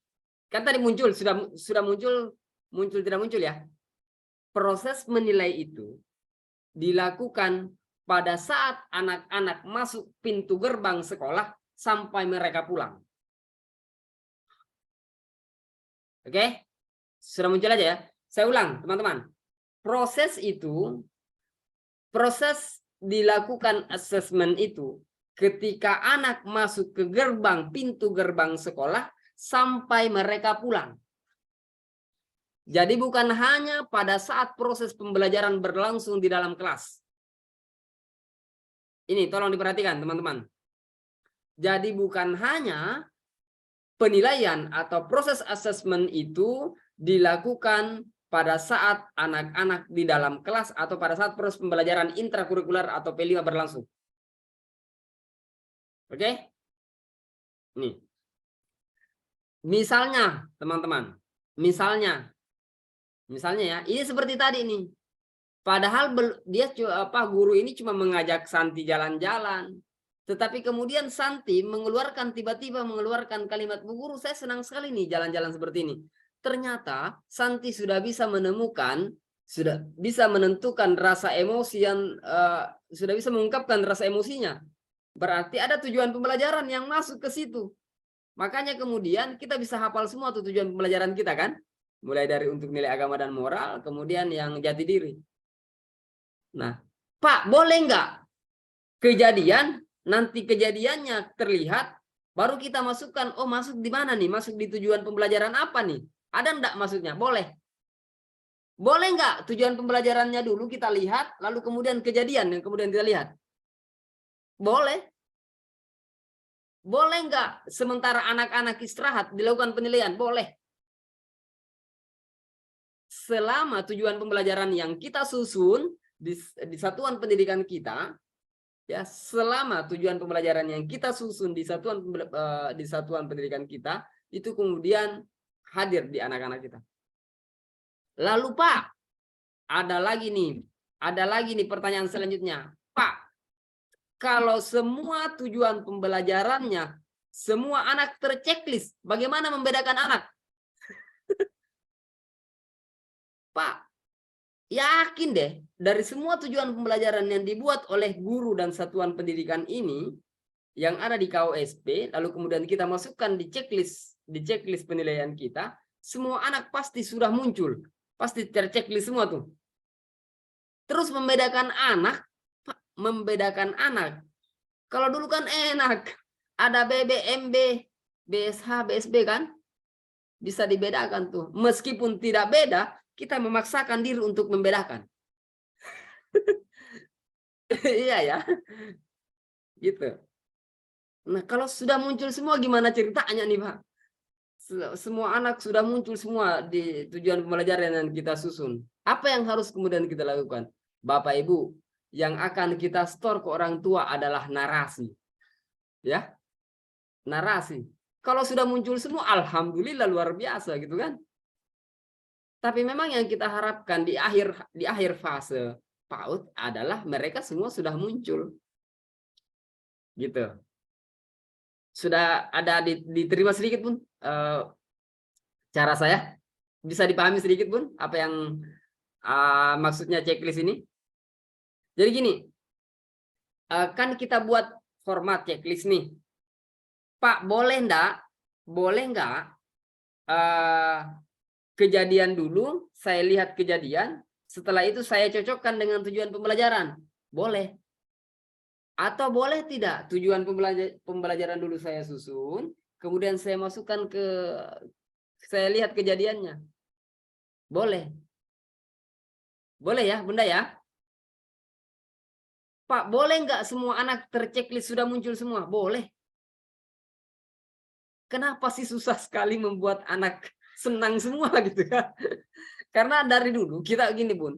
kan tadi muncul sudah muncul tidak muncul ya. Proses menilai itu dilakukan pada saat anak-anak masuk pintu gerbang sekolah sampai mereka pulang. Oke? Sudah muncul aja ya. Saya ulang, teman-teman. Proses dilakukan asesmen itu ketika anak masuk ke pintu gerbang sekolah sampai mereka pulang. Jadi bukan hanya pada saat proses pembelajaran berlangsung di dalam kelas. Ini tolong diperhatikan teman-teman. Jadi bukan hanya penilaian atau proses asesmen itu dilakukan pada saat anak-anak di dalam kelas atau pada saat proses pembelajaran intrakurikuler atau P5 berlangsung. Oke? Nih. Misalnya, teman-teman. Misalnya ya, ini seperti tadi nih. Padahal guru ini cuma mengajak Santi jalan-jalan. Tetapi kemudian Santi tiba-tiba mengeluarkan kalimat, Bu Guru, saya senang sekali nih jalan-jalan seperti ini. Ternyata Santi sudah bisa menentukan rasa emosi yang sudah bisa mengungkapkan rasa emosinya. Berarti ada tujuan pembelajaran yang masuk ke situ. Makanya kemudian kita bisa hafal semua tuh tujuan pembelajaran kita kan. Mulai dari untuk nilai agama dan moral, kemudian yang jati diri. Nah, Pak, boleh nggak nanti kejadiannya terlihat, baru kita masukkan, oh masuk di mana nih? Masuk di tujuan pembelajaran apa nih? Ada enggak masuknya? Boleh. Boleh nggak tujuan pembelajarannya dulu kita lihat, lalu kemudian kejadian yang kemudian kita lihat? Boleh. Boleh nggak sementara anak-anak istirahat dilakukan penilaian? Boleh. Selama tujuan pembelajaran yang kita susun di satuan pendidikan kita, ya selama tujuan pembelajaran yang kita susun di satuan pendidikan kita itu kemudian hadir di anak-anak kita. Lalu Pak, ada lagi nih pertanyaan selanjutnya. Pak, kalau semua tujuan pembelajarannya semua anak terchecklist, bagaimana membedakan anak? Pak, yakin deh, dari semua tujuan pembelajaran yang dibuat oleh guru dan satuan pendidikan ini, yang ada di KOSP, lalu kemudian kita masukkan di checklist penilaian kita, semua anak pasti sudah muncul. Pasti terchecklist semua tuh. Terus membedakan anak. Kalau dulu kan enak. Ada BB, MB, BSH, BSB kan? Bisa dibedakan tuh. Meskipun tidak beda, kita memaksakan diri untuk membedakan. Iya ya. Gitu. Nah, kalau sudah muncul semua gimana ceritanya nih, Pak? Semua anak sudah muncul semua di tujuan pembelajaran yang kita susun. Apa yang harus kemudian kita lakukan? Bapak Ibu, yang akan kita store ke orang tua adalah narasi. Ya. Narasi. Kalau sudah muncul semua, alhamdulillah luar biasa gitu kan. Tapi memang yang kita harapkan di akhir fase PAUD adalah mereka semua sudah muncul. Gitu. Sudah ada diterima sedikit pun cara saya? Bisa dipahami sedikit pun apa yang maksudnya checklist ini? Jadi gini, kan kita buat format checklist nih. Pak, boleh nggak kejadian dulu, saya lihat kejadian, setelah itu saya cocokkan dengan tujuan pembelajaran? Boleh. Atau boleh tidak tujuan pembelajaran dulu saya susun, kemudian saya masukkan saya lihat kejadiannya? Boleh. Boleh ya, Bunda ya? Pak, boleh nggak semua anak terchecklist sudah muncul semua? Boleh. Kenapa sih susah sekali membuat anak senang semua gitu ya? Karena dari dulu kita gini Bun,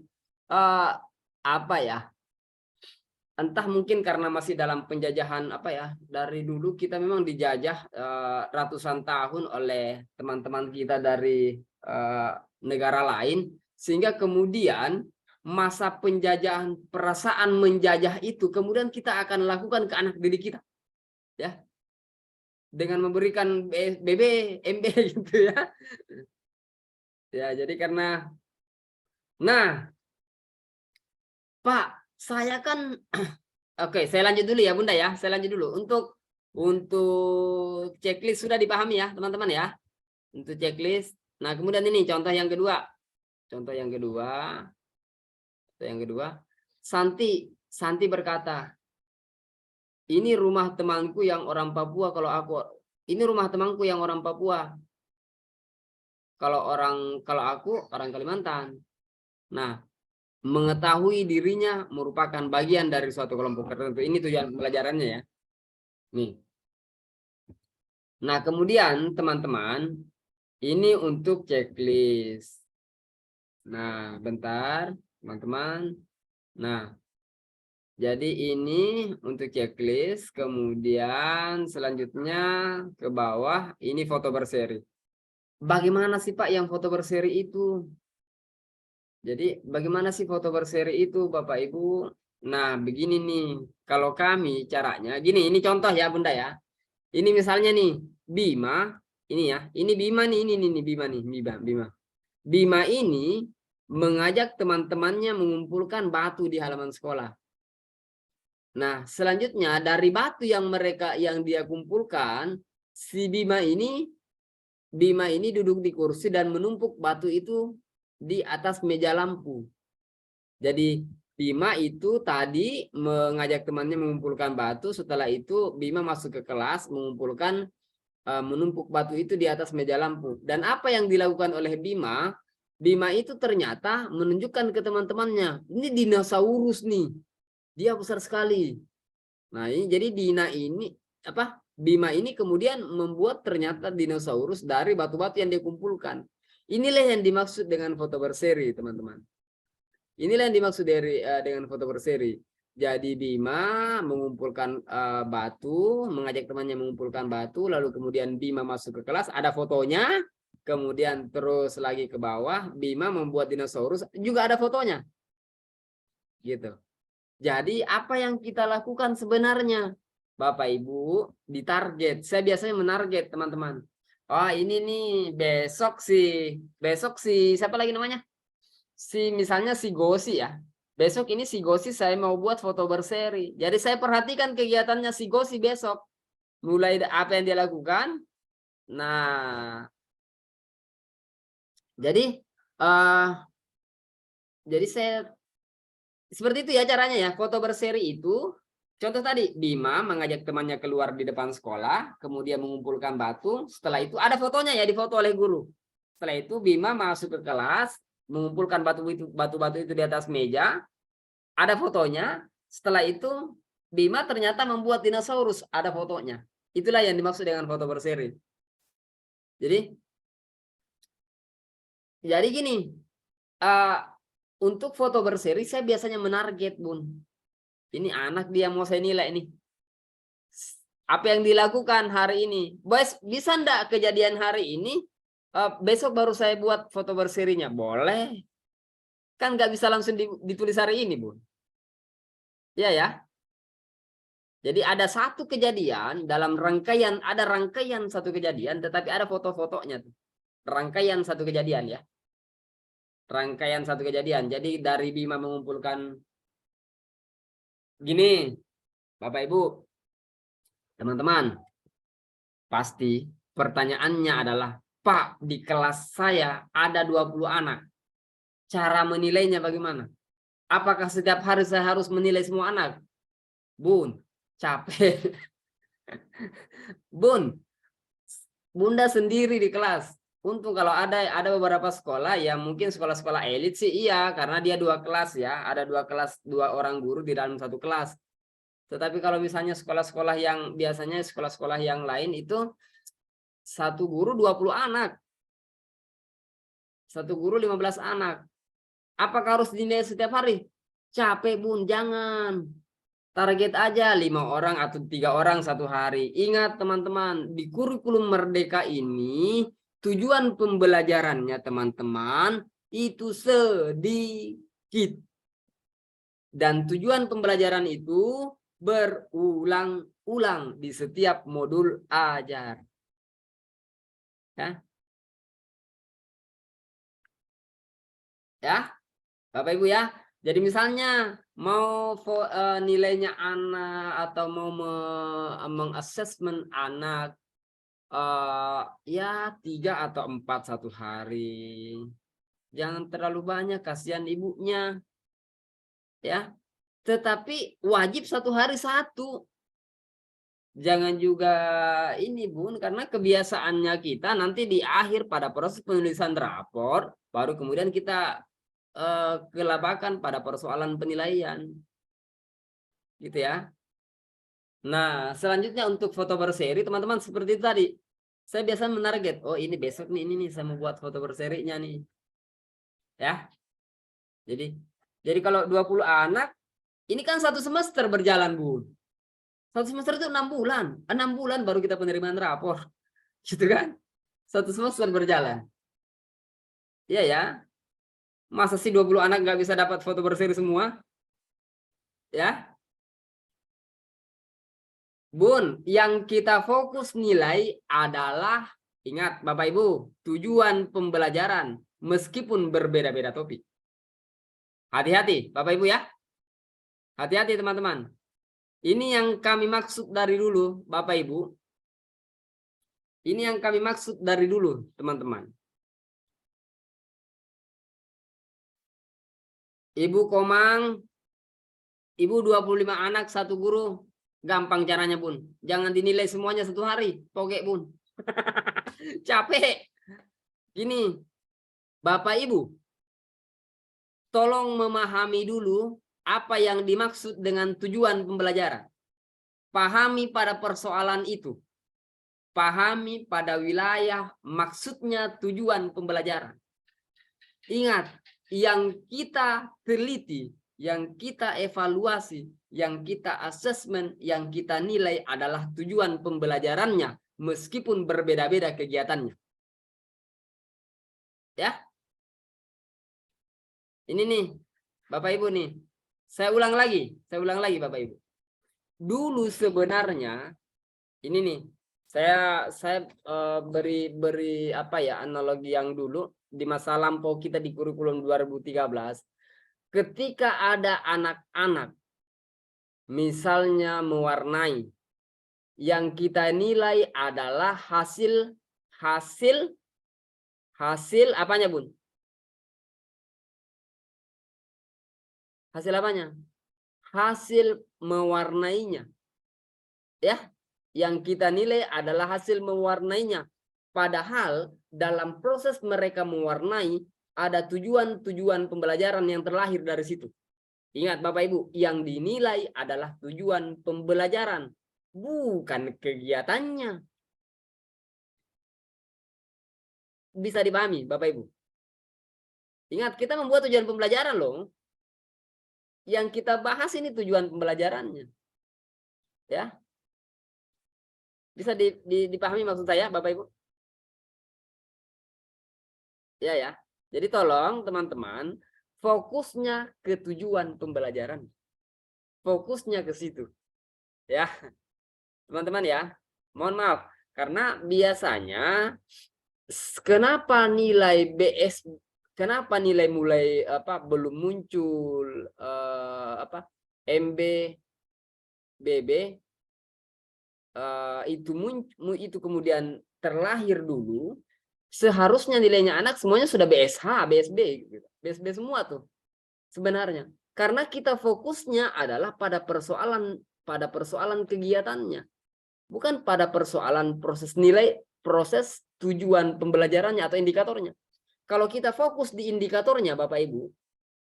apa ya? Entah mungkin karena masih dalam penjajahan apa ya? Dari dulu kita memang dijajah ratusan tahun oleh teman-teman kita dari negara lain, sehingga kemudian masa penjajahan perasaan menjajah itu kemudian kita akan lakukan ke anak didik kita, ya, dengan memberikan BB, MB gitu ya. Ya, jadi karena Pak, saya kan oke, saya lanjut dulu ya, Bunda ya. Saya lanjut dulu. Untuk checklist sudah dipahami ya, teman-teman ya. Untuk checklist. Nah, kemudian ini contoh yang kedua. Contoh yang kedua. Contoh yang kedua. Santi berkata, "Ini rumah temanku yang orang Papua ini rumah temanku yang orang Papua. Kalau aku orang Kalimantan." Nah, mengetahui dirinya merupakan bagian dari suatu kelompok tertentu. Ini tujuan pelajarannya ya. Nih. Nah, kemudian teman-teman, ini untuk checklist. Nah, bentar, teman-teman. Nah, jadi ini untuk checklist. Kemudian selanjutnya ke bawah, ini foto berseri. Bagaimana sih Pak yang foto berseri itu? Jadi bagaimana sih foto berseri itu Bapak Ibu? Nah, begini nih. Kalau kami caranya, gini, ini contoh ya Bunda ya. Ini misalnya nih, Bima, ini ya. Ini Bima nih, ini Bima nih, Bima. Bima ini mengajak teman-temannya mengumpulkan batu di halaman sekolah. Nah, selanjutnya dari batu yang dia kumpulkan, si Bima ini duduk di kursi dan menumpuk batu itu di atas meja lampu. Jadi Bima itu tadi mengajak temannya mengumpulkan batu, setelah itu Bima masuk ke kelas menumpuk batu itu di atas meja lampu. Dan apa yang dilakukan oleh Bima? Bima itu ternyata menunjukkan ke teman-temannya, ini dinosaurus nih, dia besar sekali. Nah, jadi Bima ini kemudian membuat ternyata dinosaurus dari batu-batu yang dia kumpulkan. Inilah yang dimaksud dengan foto berseri, teman-teman. Inilah yang dimaksud dengan foto berseri. Jadi Bima mengumpulkan batu, mengajak temannya mengumpulkan batu, lalu kemudian Bima masuk ke kelas, ada fotonya, kemudian terus lagi ke bawah, Bima membuat dinosaurus, juga ada fotonya. Gitu. Jadi apa yang kita lakukan sebenarnya? Bapak Ibu, ditarget. Saya biasanya menarget teman-teman. Oh, ini nih besok siapa lagi namanya? Misalnya si Gosi ya. Besok ini si Gosi saya mau buat foto berseri. Jadi saya perhatikan kegiatannya si Gosi besok. Mulai apa yang dia lakukan. Nah, jadi saya seperti itu ya caranya ya. Foto berseri itu contoh tadi Bima mengajak temannya keluar di depan sekolah, kemudian mengumpulkan batu. Setelah itu ada fotonya ya, difoto oleh guru. Setelah itu Bima masuk ke kelas, mengumpulkan batu-batu itu di atas meja. Ada fotonya. Setelah itu Bima ternyata membuat dinosaurus, ada fotonya. Itulah yang dimaksud dengan foto berseri. Jadi gini, untuk foto berseri saya biasanya menarget, Bun. Ini anak dia mau saya nilai nih. Apa yang dilakukan hari ini? Bisa ndak kejadian hari ini? Besok baru saya buat foto berserinya. Boleh. Kan nggak bisa langsung ditulis hari ini, Bun. Iya ya. Jadi ada satu kejadian dalam ada rangkaian satu kejadian, tetapi ada foto-fotonya. Rangkaian satu kejadian ya. Rangkaian satu kejadian. Jadi dari Bima mengumpulkan gini, Bapak Ibu, teman-teman. Pasti pertanyaannya adalah, Pak, di kelas saya ada 20 anak. Cara menilainya bagaimana? Apakah setiap hari saya harus menilai semua anak? Bun, capek. Bun, Bunda sendiri di kelas. Untung kalau ada beberapa sekolah yang mungkin sekolah-sekolah elit sih iya, karena dia 2 kelas ya, ada 2 kelas, 2 orang guru di dalam 1 kelas. Tetapi kalau misalnya sekolah-sekolah yang biasanya sekolah-sekolah yang lain itu 1 guru 20 anak. 1 guru 15 anak. Apakah harus dinilai setiap hari? Capek, Bun, jangan. Target aja 5 orang atau 3 orang 1 hari. Ingat teman-teman, di kurikulum Merdeka ini tujuan pembelajarannya teman-teman itu sedikit. Dan tujuan pembelajaran itu berulang-ulang di setiap modul ajar. Ya, Bapak Ibu ya. Jadi misalnya mau nilainya anak atau mau mengassessment anak ya 3 atau 4 1 hari. Jangan terlalu banyak, kasihan ibunya. Ya. Tetapi wajib 1 hari 1. Jangan juga ini, Bun, karena kebiasaannya kita nanti di akhir pada proses penulisan rapor baru kemudian kita kelabakan pada persoalan penilaian. Gitu ya. Nah, selanjutnya untuk foto berseri teman-teman seperti itu tadi. Saya biasa menarget, oh ini besok nih, ini nih saya mau buat foto berserinya nih. Ya. Jadi kalau 20 anak, ini kan 1 semester berjalan, Bu. 1 semester itu 6 bulan. 6 bulan baru kita penerimaan rapor. Gitu kan? 1 semester berjalan. Iya ya. Masa sih 20 anak nggak bisa dapat foto berseri semua? Ya. Bun, yang kita fokus nilai adalah, ingat Bapak Ibu, tujuan pembelajaran meskipun berbeda-beda topik. Hati-hati Bapak Ibu ya. Hati-hati teman-teman. Ini yang kami maksud dari dulu Bapak Ibu. Ini yang kami maksud dari dulu teman-teman. Ibu Komang, Ibu 25 anak, 1 guru. Gampang caranya, Bun. Jangan dinilai semuanya 1 hari. Pokek, Bun. Capek. Gini, Bapak Ibu, tolong memahami dulu apa yang dimaksud dengan tujuan pembelajaran. Pahami pada persoalan itu. Pahami pada wilayah maksudnya tujuan pembelajaran. Ingat, yang kita teliti, yang kita evaluasi, yang kita asesmen, yang kita nilai adalah tujuan pembelajarannya meskipun berbeda-beda kegiatannya. Ya. Ini nih, Bapak Ibu nih. Saya ulang lagi Bapak Ibu. Dulu sebenarnya ini nih, saya beri apa ya analogi yang dulu di masa lampau kita di kurikulum 2013. Ketika ada anak-anak misalnya mewarnai, yang kita nilai adalah hasil apanya, Bun? Hasil apanya? Hasil mewarnainya. Ya, yang kita nilai adalah hasil mewarnainya. Padahal dalam proses mereka mewarnai ada tujuan-tujuan pembelajaran yang terlahir dari situ. Ingat Bapak Ibu, yang dinilai adalah tujuan pembelajaran, bukan kegiatannya. Bisa dipahami Bapak Ibu? Ingat, kita membuat tujuan pembelajaran loh. Yang kita bahas ini tujuan pembelajarannya. Ya. Bisa dipahami maksud saya Bapak Ibu? Ya. Jadi tolong teman-teman, fokusnya ke tujuan pembelajaran. Fokusnya ke situ. Ya. Teman-teman ya. Mohon maaf karena biasanya kenapa nilai mulai belum muncul MB BB itu kemudian terlahir dulu, seharusnya nilainya anak semuanya sudah BSH, BSB, gitu. BSB semua tuh sebenarnya. Karena kita fokusnya adalah pada persoalan kegiatannya, bukan pada persoalan proses nilai, proses tujuan pembelajarannya atau indikatornya. Kalau kita fokus di indikatornya, Bapak Ibu,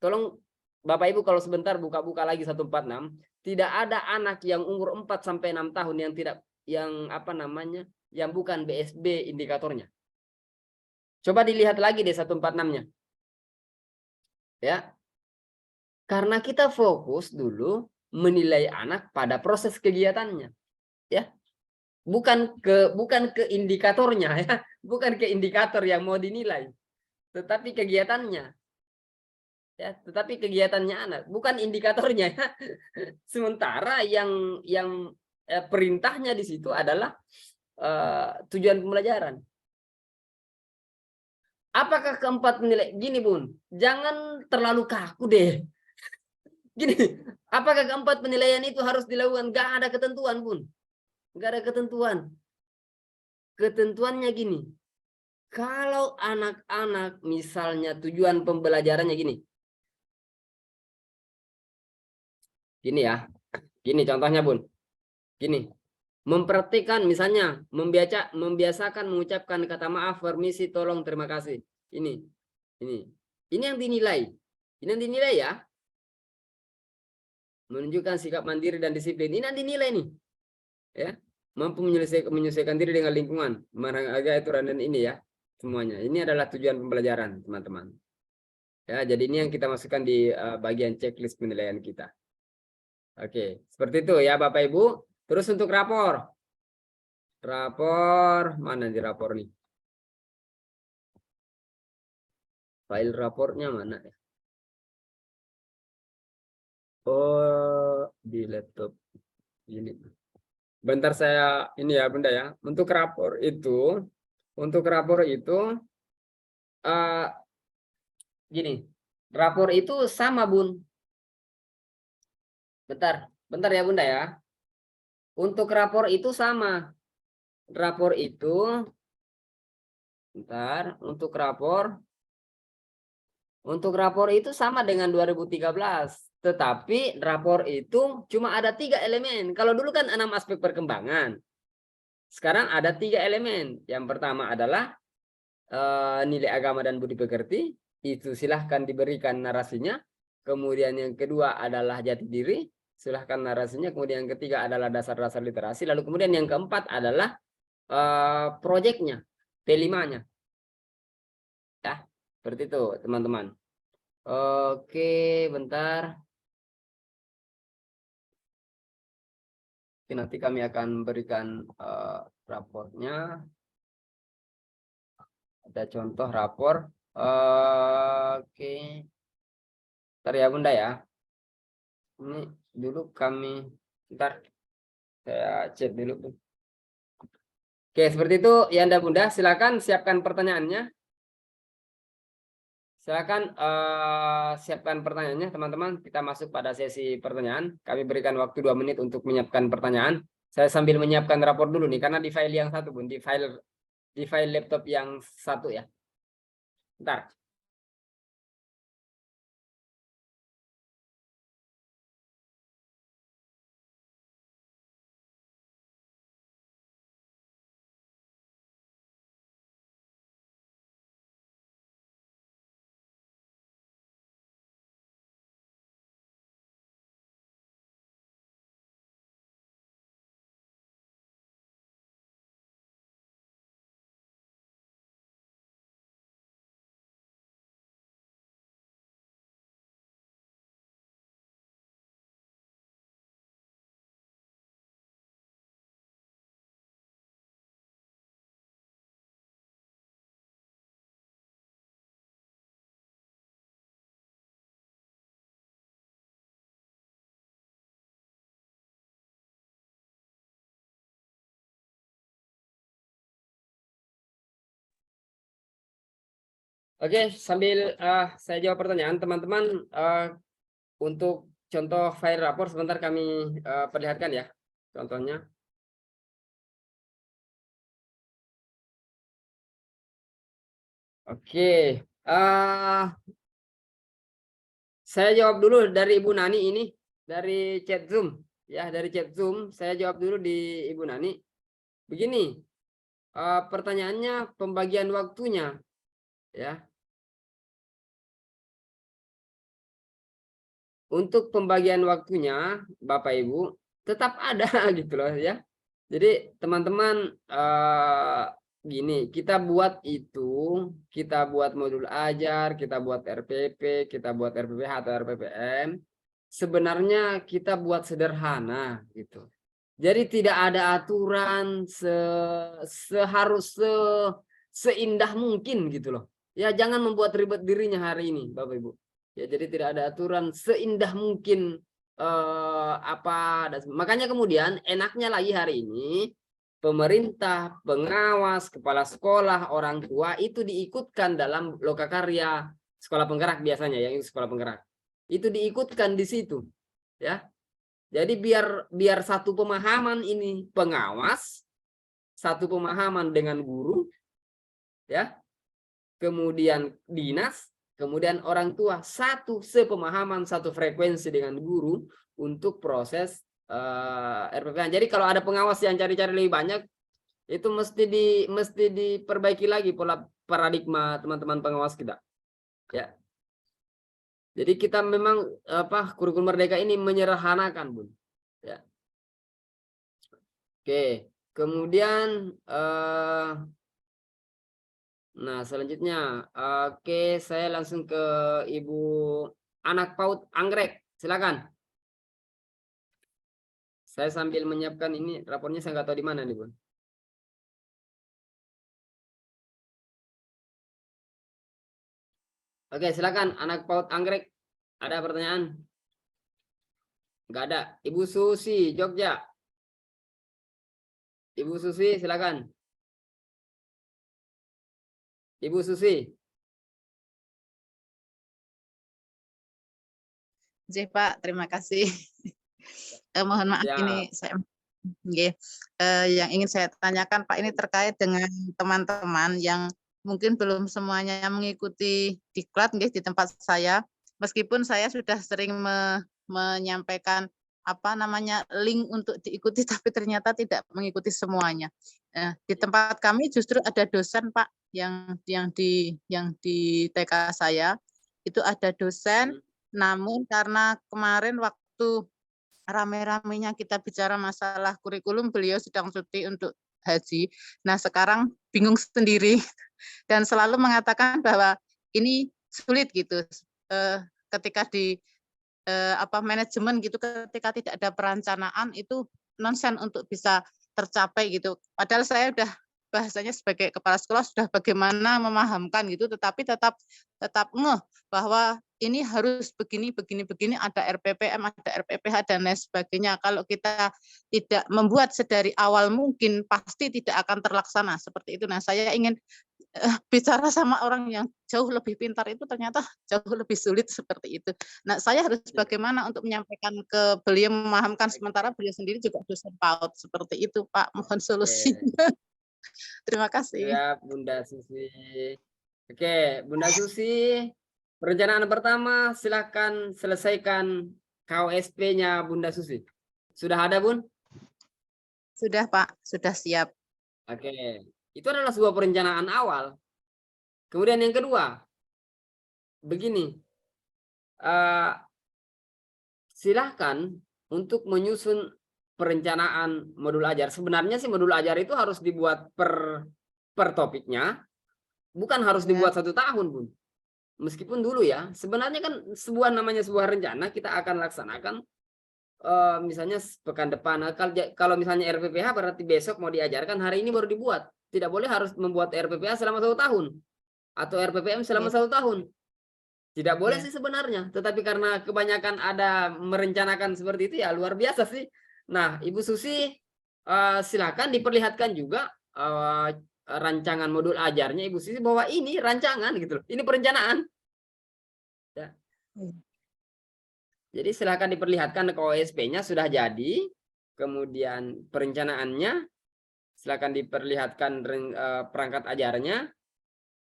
tolong Bapak Ibu kalau sebentar buka-buka lagi 146, tidak ada anak yang umur 4 sampai 6 tahun yang bukan BSB indikatornya. Coba dilihat lagi deh 146-nya. Ya. Karena kita fokus dulu menilai anak pada proses kegiatannya. Ya. Bukan ke indikatornya ya, bukan ke indikator yang mau dinilai, tetapi kegiatannya. Ya, tetapi kegiatannya anak, bukan indikatornya ya. Sementara yang perintahnya di situ adalah tujuan pembelajaran. Apakah keempat penilaian? Gini Bun, jangan terlalu kaku deh. Gini, apakah keempat penilaian itu harus dilakukan? Gak ada ketentuan Bun, gak ada ketentuan. Ketentuannya gini, kalau anak-anak misalnya tujuan pembelajarannya gini ya, gini contohnya Bun, gini. Mempraktikkan misalnya membiasakan mengucapkan kata maaf, permisi, tolong, terima kasih. Ini yang dinilai. Ini yang dinilai ya. Menunjukkan sikap mandiri dan disiplin. Ini yang dinilai nih. Ya. Mampu menyesuaikan diri dengan lingkungan, menghargai aturan dan ini ya. Semuanya. Ini adalah tujuan pembelajaran, teman-teman. Ya, jadi ini yang kita masukkan di bagian checklist penilaian kita. Oke, seperti itu ya Bapak Ibu. Terus untuk rapor. Rapor, mana di rapor nih? File rapornya mana ya? Oh, di laptop ini. Bentar saya ini ya Bunda ya. Untuk rapor itu gini. Rapor itu sama Bun. Bentar ya Bunda ya. Untuk rapor itu sama. Rapor itu untuk rapor itu sama dengan 2013. Tetapi rapor itu cuma ada 3 elemen. Kalau dulu kan 6 aspek perkembangan. Sekarang ada 3 elemen. Yang pertama adalah nilai agama dan budi pekerti. Itu silahkan diberikan narasinya. Kemudian yang kedua adalah jati diri. Silahkan narasinya. Kemudian yang ketiga adalah dasar-dasar literasi. Lalu kemudian yang keempat adalah proyeknya, P5-nya. Ya, seperti itu teman-teman. Oke, bentar. Oke, nanti kami akan berikan raportnya. Ada contoh rapor. Oke. Bentar ya Bunda ya. Ini dulu kami, bentar. Saya cek dulu. Oke, seperti itu ya Anda Bunda. Silakan siapkan pertanyaannya. Silakan siapkan pertanyaannya teman-teman. Kita masuk pada sesi pertanyaan. Kami berikan waktu 2 menit untuk menyiapkan pertanyaan. Saya sambil menyiapkan rapor dulu nih karena di file yang satu Bun, di file laptop yang satu ya. Bentar. Oke, sambil saya jawab pertanyaan teman-teman, untuk contoh file rapor sebentar kami perlihatkan ya contohnya. Oke. Saya jawab dulu dari Ibu Nani ini dari chat Zoom. Ya, dari chat Zoom saya jawab dulu di Ibu Nani. Begini, pertanyaannya pembagian waktunya, ya. Untuk pembagian waktunya, Bapak Ibu, tetap ada gitu loh ya. Jadi teman-teman gini, kita buat itu, kita buat modul ajar, kita buat RPP, kita buat RPPH atau RPPM. Sebenarnya kita buat sederhana gitu. Jadi tidak ada aturan seharus seindah mungkin gitu loh. Ya jangan membuat ribet dirinya hari ini, Bapak Ibu. Ya jadi tidak ada aturan seindah mungkin makanya kemudian enaknya lagi hari ini pemerintah, pengawas, kepala sekolah, orang tua itu diikutkan dalam lokakarya sekolah penggerak biasanya ya, sekolah penggerak. Itu diikutkan di situ. Ya. Jadi biar satu pemahaman ini pengawas, satu pemahaman dengan guru, ya. Kemudian dinas, kemudian orang tua, satu sepemahaman, satu frekuensi dengan guru untuk proses RPPH. Jadi kalau ada pengawas yang cari-cari lebih banyak, itu mesti diperbaiki lagi pola paradigma teman-teman pengawas kita. Ya. Jadi kita memang kurikulum merdeka ini menyederhanakan, Bun. Ya. Oke, kemudian nah selanjutnya oke, saya langsung ke Ibu Anak PAUD Anggrek. Silakan. Saya sambil menyiapkan ini rapornya, saya nggak tahu di mana nih, Bun. Oke, silakan Anak PAUD Anggrek. Ada pertanyaan? Nggak ada. Ibu Susi, Jogja. Ibu Susi, silakan. Ibu Susi. Oke, Pak, terima kasih. Mohon maaf Ya. ini saya yang ingin saya tanyakan, Pak, ini terkait dengan teman-teman yang mungkin belum semuanya mengikuti diklat di tempat saya, meskipun saya sudah sering menyampaikan link untuk diikuti, tapi ternyata tidak mengikuti semuanya. Di tempat kami justru ada dosen, Pak, yang di TK saya itu ada dosen, namun karena kemarin waktu rame-ramenya kita bicara masalah kurikulum, beliau sedang cuti untuk haji. Nah, sekarang bingung sendiri dan selalu mengatakan bahwa ini sulit gitu ketika di manajemen gitu, ketika tidak ada perencanaan itu nonsen untuk bisa tercapai gitu. Padahal saya udah bahasanya sebagai kepala sekolah sudah bagaimana memahamkan gitu, tetapi tetap ngeh bahwa ini harus begini, ada RPPM, ada RPPH, dan lain sebagainya. Kalau kita tidak membuat sedari awal mungkin, pasti tidak akan terlaksana seperti itu. Nah, saya ingin bicara sama orang yang jauh lebih pintar itu ternyata jauh lebih sulit seperti itu. Nah, saya harus bagaimana untuk menyampaikan ke beliau, memahamkan, sementara beliau sendiri juga dosen PAUD seperti itu, Pak. Mohon solusinya. Terima kasih. Ya, Bunda Susi. Oke, Bunda Susi. Perencanaan pertama, silakan selesaikan KOSP-nya Bunda Susi. Sudah ada, Bun? Sudah, Pak. Sudah siap. Oke, itu adalah sebuah perencanaan awal. Kemudian yang kedua, begini, silahkan untuk menyusun perencanaan modul ajar. Sebenarnya sih modul ajar itu harus dibuat per topiknya, bukan harus dibuat 1 tahun, Bun. Meskipun dulu ya, sebenarnya kan namanya sebuah rencana kita akan laksanakan misalnya pekan depan. Kalau misalnya RPPH berarti besok mau diajarkan, hari ini baru dibuat. Tidak boleh harus membuat RPPH selama 1 tahun atau RPPM selama 1 tahun. Tidak boleh sih sebenarnya, tetapi karena kebanyakan ada merencanakan seperti itu ya luar biasa sih. Nah, Ibu Susi silakan diperlihatkan juga rancangan modul ajarnya Ibu Susi, bahwa ini rancangan gitu loh. Ini perencanaan. Ya. Jadi silakan diperlihatkan ke OSP-nya sudah jadi, kemudian perencanaannya silakan diperlihatkan perangkat ajarnya,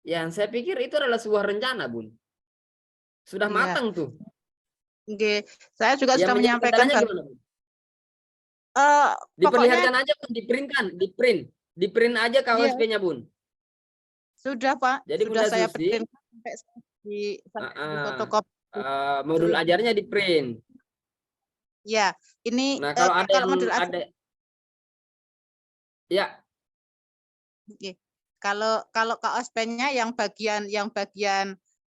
Yang saya pikir itu adalah sebuah rencana, Bun. Sudah Iya. matang tuh. Oke, saya juga Yang sudah menjadi menyampaikan kendalanya bahwa gimana, Bun? pokoknya Diperlihatkan aja, Bun, di print aja iya, KOSP-nya, Bun. sudah Pak, Jadi sudah Bunda saya Susi, print sampai di fotokopi. modul ajarnya di print. Ya, ini Nah, kalau ada kalau yang modul ada, ya, Oke. Kalau KOSP-nya yang bagian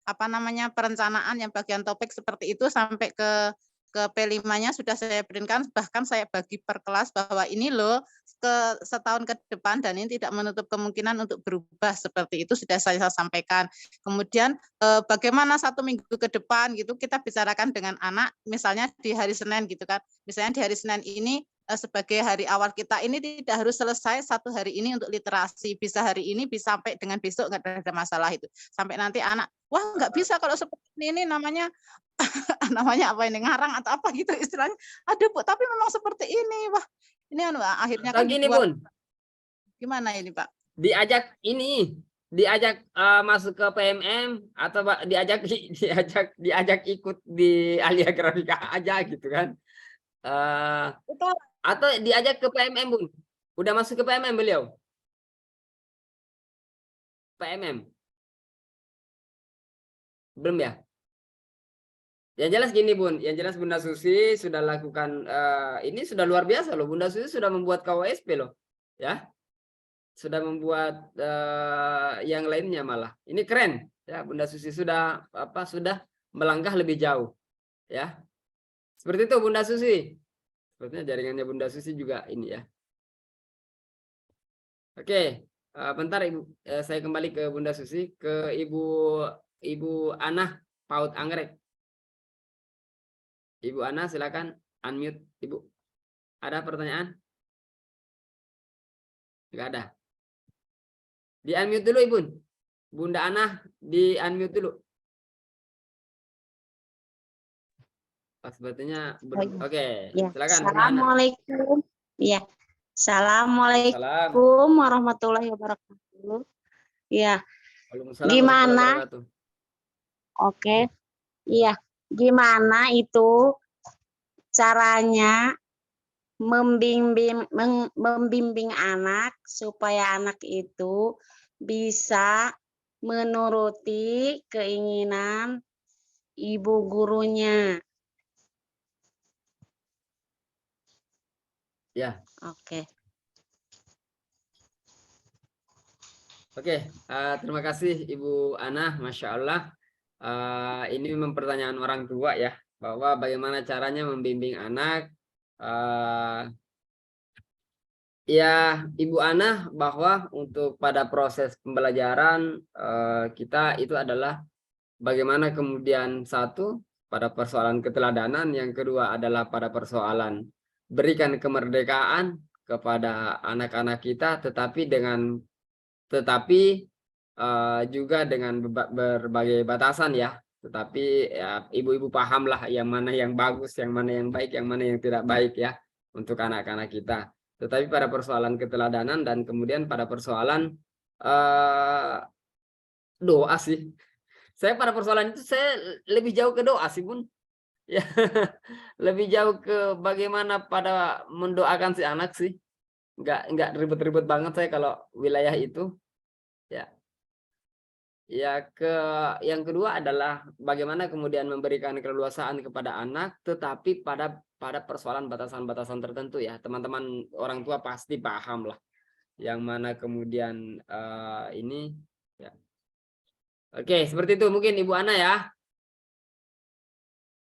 apa namanya perencanaan, yang bagian topik seperti itu sampai ke P5-nya sudah saya printkan, bahkan saya bagi per kelas bahwa ini loh setahun ke depan dan ini tidak menutup kemungkinan untuk berubah, seperti itu sudah saya sampaikan. Kemudian bagaimana 1 minggu ke depan gitu kita bicarakan dengan anak, misalnya di hari Senin gitu kan. Misalnya di hari Senin ini sebagai hari awal kita ini tidak harus selesai 1 hari ini untuk literasi, bisa hari ini bisa sampai dengan besok, nggak ada masalah itu. Sampai nanti anak, wah nggak bisa kalau seperti ini namanya namanya apa ini, ngarang atau apa gitu istilahnya. Ada Bu, tapi memang seperti ini. Wah, ini akhirnya atau kan gini, dibuat Bun, gimana ini Pak? diajak masuk ke PMM atau diajak ikut di Alia Grafika aja gitu kan. Itu Atau diajak ke PMM, Bun. Udah masuk ke PMM beliau? PMM? Belum ya? Yang jelas gini, Bun. Yang jelas Bunda Susi sudah lakukan, ini sudah luar biasa loh. Bunda Susi sudah membuat KOSP loh. Ya. Sudah membuat yang lainnya malah. Ini keren. Ya, Bunda Susi sudah melangkah lebih jauh. Ya. Seperti itu Bunda Susi. Sepertinya jaringannya Bunda Susi juga ini ya. Oke, bentar Ibu, saya kembali ke Bunda Susi, ke Ibu Ana Paut Anggrek. Ibu Ana silakan unmute, Ibu. Ada pertanyaan? Enggak ada. Di unmute dulu Ibu. Bunda Ana di unmute dulu. Sepertinya oke, Ya, silakan Bunda Ana. Assalamualaikum. Ya, Assalamualaikum Salam. warahmatullahi wabarakatuh. Ya, Waalaikumsalam gimana? warahmatullahi wabarakatuh. Oke, iya, gimana itu caranya membimbing anak supaya anak itu bisa menuruti keinginan ibu gurunya. Ya. Oke. Oke, terima kasih Ibu Ana, Masya Allah. Ini memang pertanyaan orang tua ya, bahwa bagaimana caranya membimbing anak. Ya, Ibu Ana, bahwa untuk pada proses pembelajaran kita itu adalah bagaimana kemudian satu pada persoalan keteladanan, yang kedua adalah pada persoalan berikan kemerdekaan kepada anak-anak kita, tetapi juga dengan berbagai batasan ya. Tetapi ya, ibu-ibu pahamlah yang mana yang bagus, yang mana yang baik, yang mana yang tidak baik ya untuk anak-anak kita. Tetapi pada persoalan keteladanan dan kemudian pada persoalan doa sih. Saya pada persoalan itu saya lebih jauh ke doa sih Bun. Ya, lebih jauh ke bagaimana pada mendoakan si anak sih. Nggak ribet-ribet banget saya kalau wilayah itu. Ya. Ya, yang kedua adalah bagaimana kemudian memberikan keleluasaan kepada anak, tetapi pada persoalan batasan-batasan tertentu ya. Teman-teman orang tua pasti paham lah. Yang mana kemudian ini ya. Oke, seperti itu mungkin Ibu Ana ya.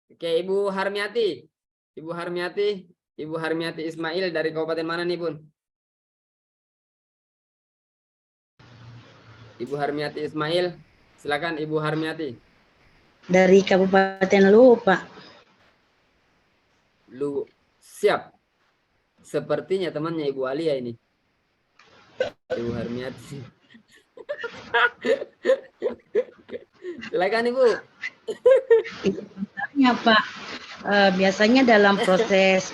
Oke, Ibu Harmiati. Ibu Harmiati Ismail dari Kabupaten mana nih, Bun? Ibu Harmiati Ismail, silakan Ibu Harmiati. Dari Kabupaten Luwu, Pak. Lu siap. Sepertinya temannya Ibu Alia ini. Ibu Harmiati. Silakan Ibu. Ya, Pak. Biasanya dalam proses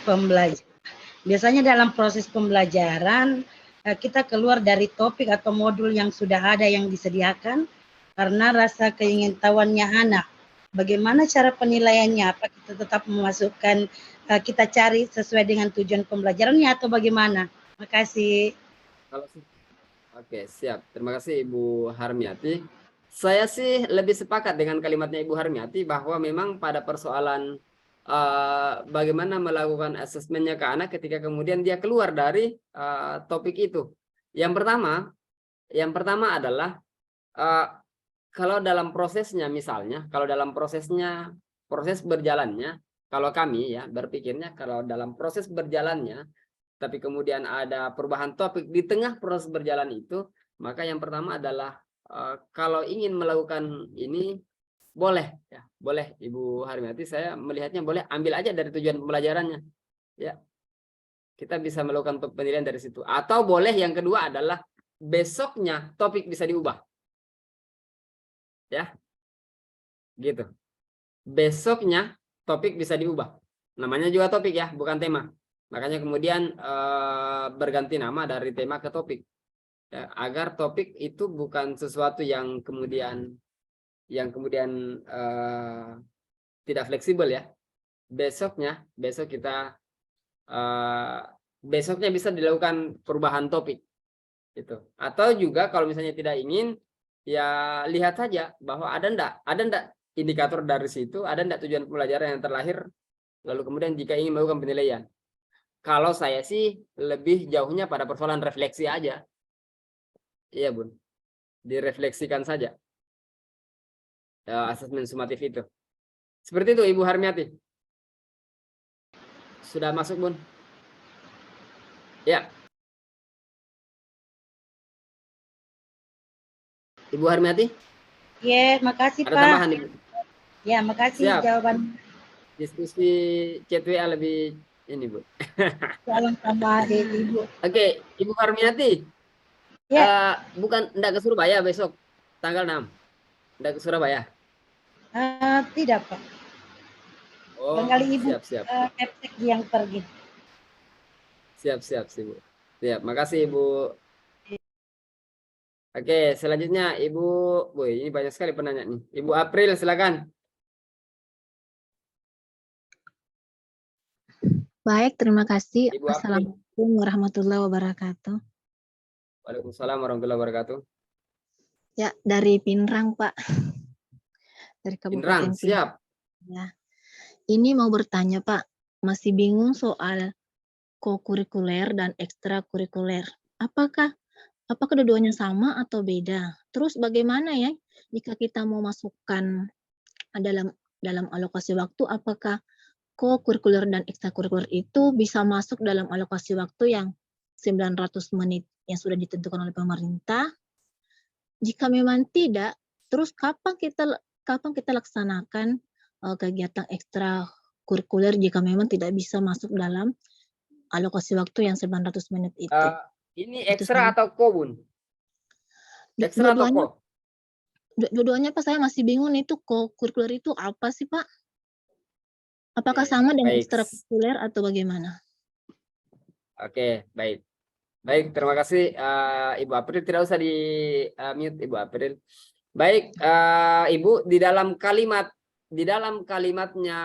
pembelajaran kita keluar dari topik atau modul yang sudah ada yang disediakan karena rasa keingintahuannya anak. Bagaimana cara penilaiannya? Apa kita tetap memasukkan, kita cari sesuai dengan tujuan pembelajarannya atau bagaimana? Terima kasih. Oke, siap. Terima kasih Ibu Harmiati. Saya sih lebih sepakat dengan kalimatnya Ibu Harmiati bahwa memang pada persoalan bagaimana melakukan asesmennya ke anak ketika kemudian dia keluar dari topik itu. Yang pertama adalah kalau dalam prosesnya misalnya, kalau dalam proses berjalannya, kalau kami ya berpikirnya kalau dalam proses berjalannya, tapi kemudian ada perubahan topik di tengah proses berjalan itu, maka yang pertama adalah kalau ingin melakukan ini boleh ya, boleh Ibu Harmiati, saya melihatnya boleh ambil aja dari tujuan pembelajarannya. Ya. Kita bisa melakukan penilaian dari situ. Atau boleh yang kedua adalah besoknya topik bisa diubah. Ya. Gitu. Besoknya topik bisa diubah. Namanya juga topik ya, bukan tema. Makanya kemudian berganti nama dari tema ke topik. Ya, agar topik itu bukan sesuatu yang kemudian tidak fleksibel ya. Besoknya besoknya bisa dilakukan perubahan topik. Gitu. Atau juga kalau misalnya tidak ingin, ya lihat saja bahwa ada ndak indikator dari situ, ada ndak tujuan pembelajaran yang terlahir, lalu kemudian jika ingin melakukan penilaian. Kalau saya sih lebih jauhnya pada persoalan refleksi aja. Iya Bun, direfleksikan saja asesmen sumatif itu. Seperti itu Ibu Harmiati. Sudah masuk Bun? Ya. Ibu Harmiati? Ya, makasih Ada Pak. tambahan Ibu? Ya, makasih Siap. jawaban. Diskusi chat WA lebih ini Bu. Salam sama Ibu. Oke, Ibu Harmiati. Ya. Bukan enggak ke Surabaya besok tanggal 6. Enggak ke Surabaya. Tidak Pak. Oh, Barangkali Ibu siap. Kepsek yang pergi. Siap, Bu. Siap, makasih Ibu. Oke, selanjutnya Ibu, boy, ini banyak sekali penanya nih. Ibu April, silakan. Baik, terima kasih. Ibu April. Assalamualaikum warahmatullahi wabarakatuh. Waalaikumsalam warahmatullahi wabarakatuh. Ya, dari Pinrang, Pak. Dari Pinrang, Kabupaten siap. Ya. Ini mau bertanya, Pak. Masih bingung soal kokurikuler dan ekstrakurikuler. Apakah keduanya sama atau beda? Terus bagaimana ya jika kita mau masukkan dalam alokasi waktu, apakah kokurikuler dan ekstrakurikuler itu bisa masuk dalam alokasi waktu yang 900 menit yang sudah ditentukan oleh pemerintah? Jika memang tidak, terus kapan kita laksanakan kegiatan ekstrakurikuler jika memang tidak bisa masuk dalam alokasi waktu yang 900 menit itu? Ini ekstra atau ko, Bun? Ekstra atau ko? Dua-duanya Pak, saya masih bingung itu kokurikuler itu apa sih Pak? Apakah sama dengan ekstrakurikuler atau bagaimana? Oke, baik. Baik, terima kasih Ibu April. Tidak usah di mute Ibu April. Baik, Ibu, di dalam kalimatnya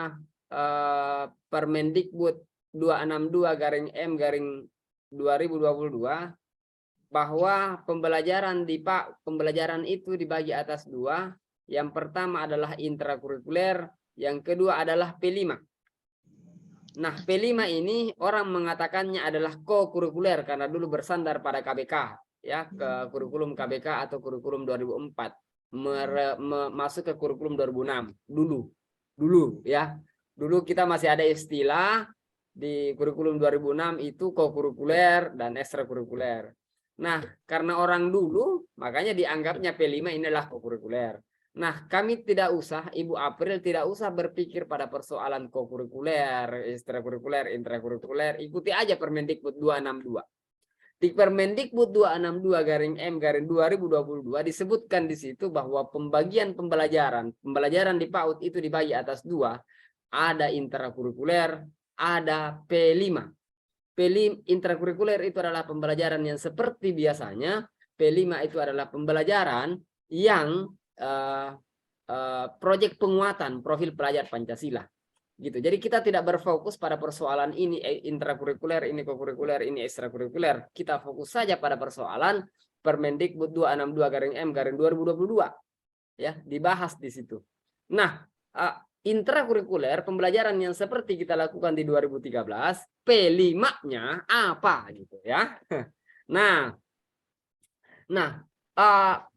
Permendikbud 262/M/2022 bahwa pembelajaran itu dibagi atas dua. Yang pertama adalah intrakurikuler, yang kedua adalah P5. Nah, P5 ini orang mengatakannya adalah kokurikuler karena dulu bersandar pada KBK, ya, ke kurikulum KBK atau kurikulum 2004. Masuk ke kurikulum 2006 dulu ya. Dulu kita masih ada istilah di kurikulum 2006 itu kokurikuler dan ekstrakurikuler. Nah, karena orang dulu makanya dianggapnya P5 inilah kokurikuler. Nah, kami tidak usah, Ibu April tidak usah berpikir pada persoalan kokurikuler, ekstrakurikuler, intrakurikuler, ikuti aja Permendikbud 262. Di Permendikbud 262/M/2022 disebutkan di situ bahwa pembagian pembelajaran di PAUD itu dibagi atas dua, ada intrakurikuler, ada P5. intrakurikuler itu adalah pembelajaran yang seperti biasanya. P5 itu adalah pembelajaran yang proyek penguatan profil pelajar Pancasila. Gitu. Jadi kita tidak berfokus pada persoalan ini intrakurikuler, ini kokurikuler, ini ekstrakurikuler. Kita fokus saja pada persoalan Permendikbud 262/M/2022. Ya, dibahas di situ. Nah, intrakurikuler pembelajaran yang seperti kita lakukan di 2013, P5-nya apa gitu ya. Nah,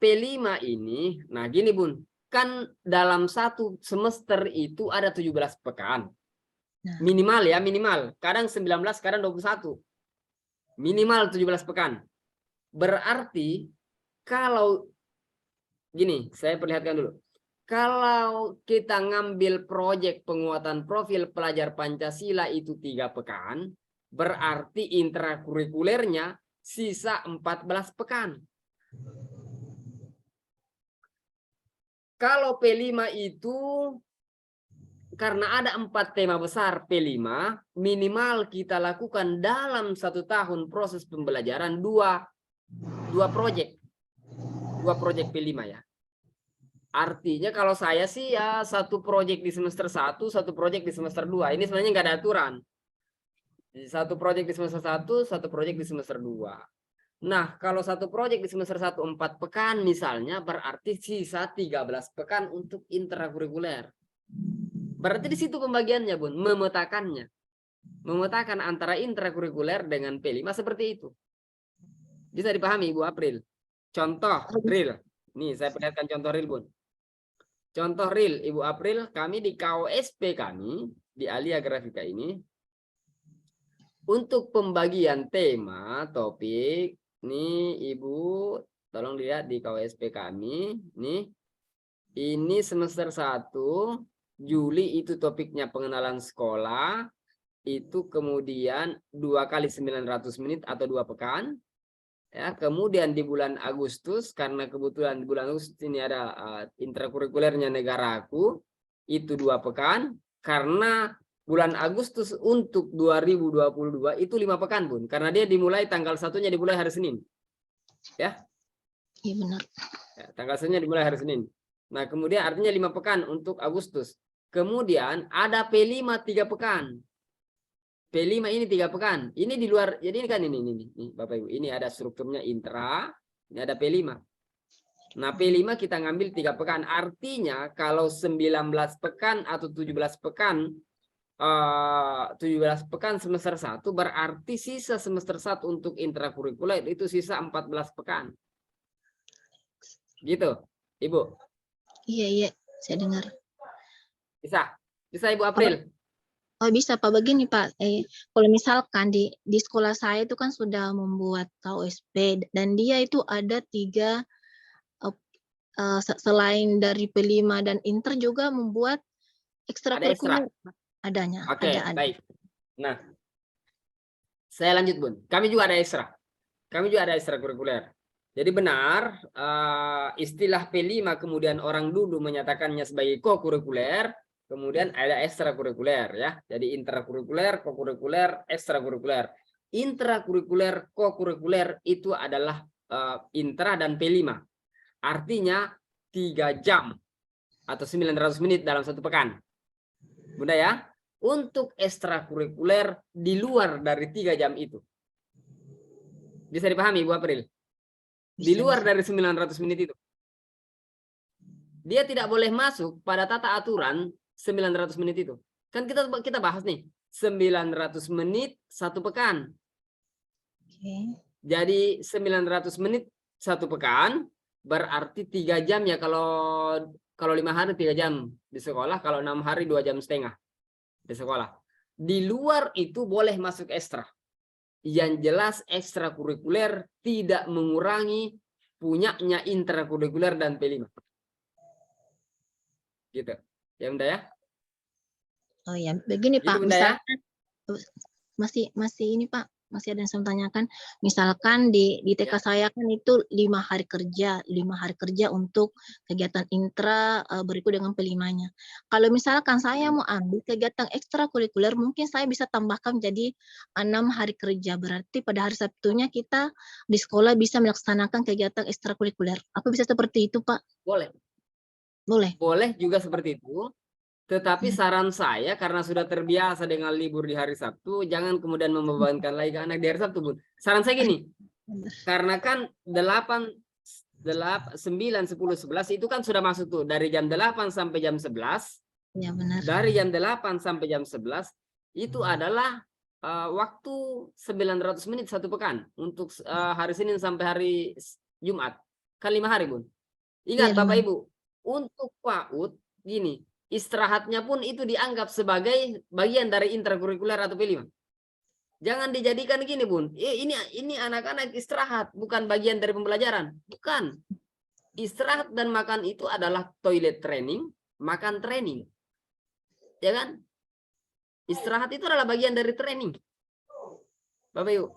P5 ini, nah gini Bun, kan dalam satu semester itu ada 17 pekan. Minimal ya, minimal. Kadang 19, kadang 21. Minimal 17 pekan. Berarti kalau gini, saya perlihatkan dulu. Kalau kita ngambil proyek penguatan profil pelajar Pancasila itu 3 pekan, berarti intrakurikulernya sisa 14 pekan. Kalau P5 itu karena ada 4 tema besar P5, minimal kita lakukan dalam 1 tahun proses pembelajaran dua proyek. 2 proyek P5 ya. Artinya kalau saya sih ya 1 proyek di semester 1, 1 proyek di semester 2. Ini sebenarnya nggak ada aturan. 1 proyek di semester 1, 1 proyek di semester 2. Nah, kalau 1 proyek di semester 1 4 pekan misalnya, berarti sisa 13 pekan untuk intrakurikuler. Berarti di situ pembagiannya, Bun, memetakannya. Memetakan antara intrakurikuler dengan P5 seperti itu. Bisa dipahami, Ibu April? Contoh real. Nih, saya perlihatkan contoh real, Bun. Contoh real, Ibu April, kami di KOSP kami, di Alia Grafika ini, untuk pembagian tema, topik, nih Ibu, tolong lihat di KOSP kami, nih, ini semester 1, Juli itu topiknya pengenalan sekolah, itu kemudian 2 kali 900 menit atau 2 pekan. Ya, kemudian di bulan Agustus, karena kebetulan di bulan Agustus ini ada intrakurikulernya negaraku, itu 2 pekan, karena bulan Agustus untuk 2022 itu 5 pekan, Bun, karena dia dimulai tanggal 1-nya dimulai hari Senin. Ya. Iya benar. Ya, tanggal 1-nya dimulai hari Senin. Nah, kemudian artinya 5 pekan untuk Agustus. Kemudian ada P5 3 pekan. P5 ini 3 pekan. Ini di luar, jadi ini kan ini Bapak Ibu. Ini ada strukturnya intra, ini ada P5. Nah, P5 kita ngambil 3 pekan. Artinya kalau 19 pekan atau 17 pekan 17 pekan semester 1 berarti sisa semester 1 untuk intrakurikuler itu sisa 14 pekan. Gitu, Ibu. Iya, saya dengar. Bisa Ibu April. Oh bisa Pak, begini Pak, kalau misalkan di sekolah saya itu kan sudah membuat KOSP dan dia itu ada 3 selain dari P5 dan Inter juga membuat ekstrakurikuler adanya. Oke, ada. baik. Nah, saya lanjut Bun. Kami juga ada ekstra. Kami juga ada ekstrakurikuler. Jadi benar istilah P5 kemudian orang dulu menyatakannya sebagai kokurikuler. Kemudian ada ekstrakurikuler ya. Jadi intrakurikuler, kokurikuler, ekstrakurikuler. Intrakurikuler, kokurikuler itu adalah intra dan P5. Artinya 3 jam atau 900 menit dalam 1 pekan. Bunda ya. Untuk ekstrakurikuler di luar dari 3 jam itu. Bisa dipahami Ibu April? Di luar dari 900 menit itu. Dia tidak boleh masuk pada tata aturan 900 menit itu. Kan kita bahas nih 900 menit 1 pekan. Jadi 900 menit 1 pekan berarti 3 jam ya, kalau 5 hari 3 jam di sekolah, kalau 6 hari 2,5 jam di sekolah. Di luar itu boleh masuk ekstra. Yang jelas ekstrakurikuler tidak mengurangi punyanya intrakurikuler dan P5. Gitu. Ya Bunda ya. Oh ya, begini Gitu, Pak, Bunda, misalkan masih ini Pak, Masih ada yang saya tanyakan. Misalkan di TK saya kan itu 5 hari kerja untuk kegiatan intra berikut dengan P5-nya. Kalau misalkan saya mau ambil kegiatan ekstrakurikuler, mungkin saya bisa tambahkan jadi 6 hari kerja. Berarti pada hari Sabtunya kita di sekolah bisa melaksanakan kegiatan ekstrakurikuler. Apa bisa seperti itu, Pak? Boleh. Boleh. Boleh juga seperti itu. Tetapi saran saya karena sudah terbiasa dengan libur di hari Sabtu, jangan kemudian membebankan lagi ke anak di hari Sabtu, Bun. Saran saya gini, karena kan 8, 9, 10, 11 itu kan sudah masuk tuh dari jam 8 sampai jam 11. Ya, benar. Dari jam 8 sampai jam 11 itu adalah waktu 900 menit satu pekan untuk hari Senin sampai hari Jumat. Kan 5 hari, Bun. Ingat, Iya, Bapak 5. Ibu, untuk PAUD gini, istirahatnya pun itu dianggap sebagai bagian dari intrakurikuler atau P5. Jangan dijadikan gini, Bun. Ini anak-anak istirahat, bukan bagian dari pembelajaran. Bukan. Istirahat dan makan itu adalah toilet training, makan training. Ya kan? Istirahat itu adalah bagian dari training. Bapak Ibu.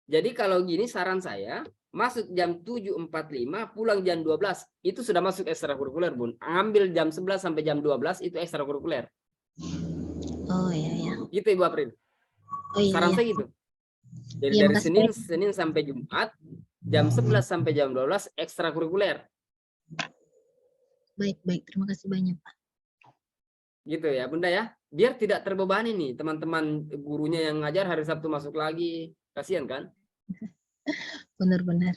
Jadi kalau gini saran saya, masuk jam 7.45, pulang jam 12, itu sudah masuk ekstrakurikuler, Bun. Ambil jam 11 sampai jam 12 itu ekstrakurikuler. Oh, iya, iya. Gitu, Ibu April. Oh, iya, Saran iya. saya gitu. Jadi Iya, dari makasih Senin sampai Jumat, jam 11 sampai jam 12 ekstrakurikuler. Baik. Terima kasih banyak, Pak. Gitu ya, Bunda ya. Biar tidak terbebani nih teman-teman gurunya yang ngajar hari Sabtu masuk lagi. Kasihan kan? Benar-benar.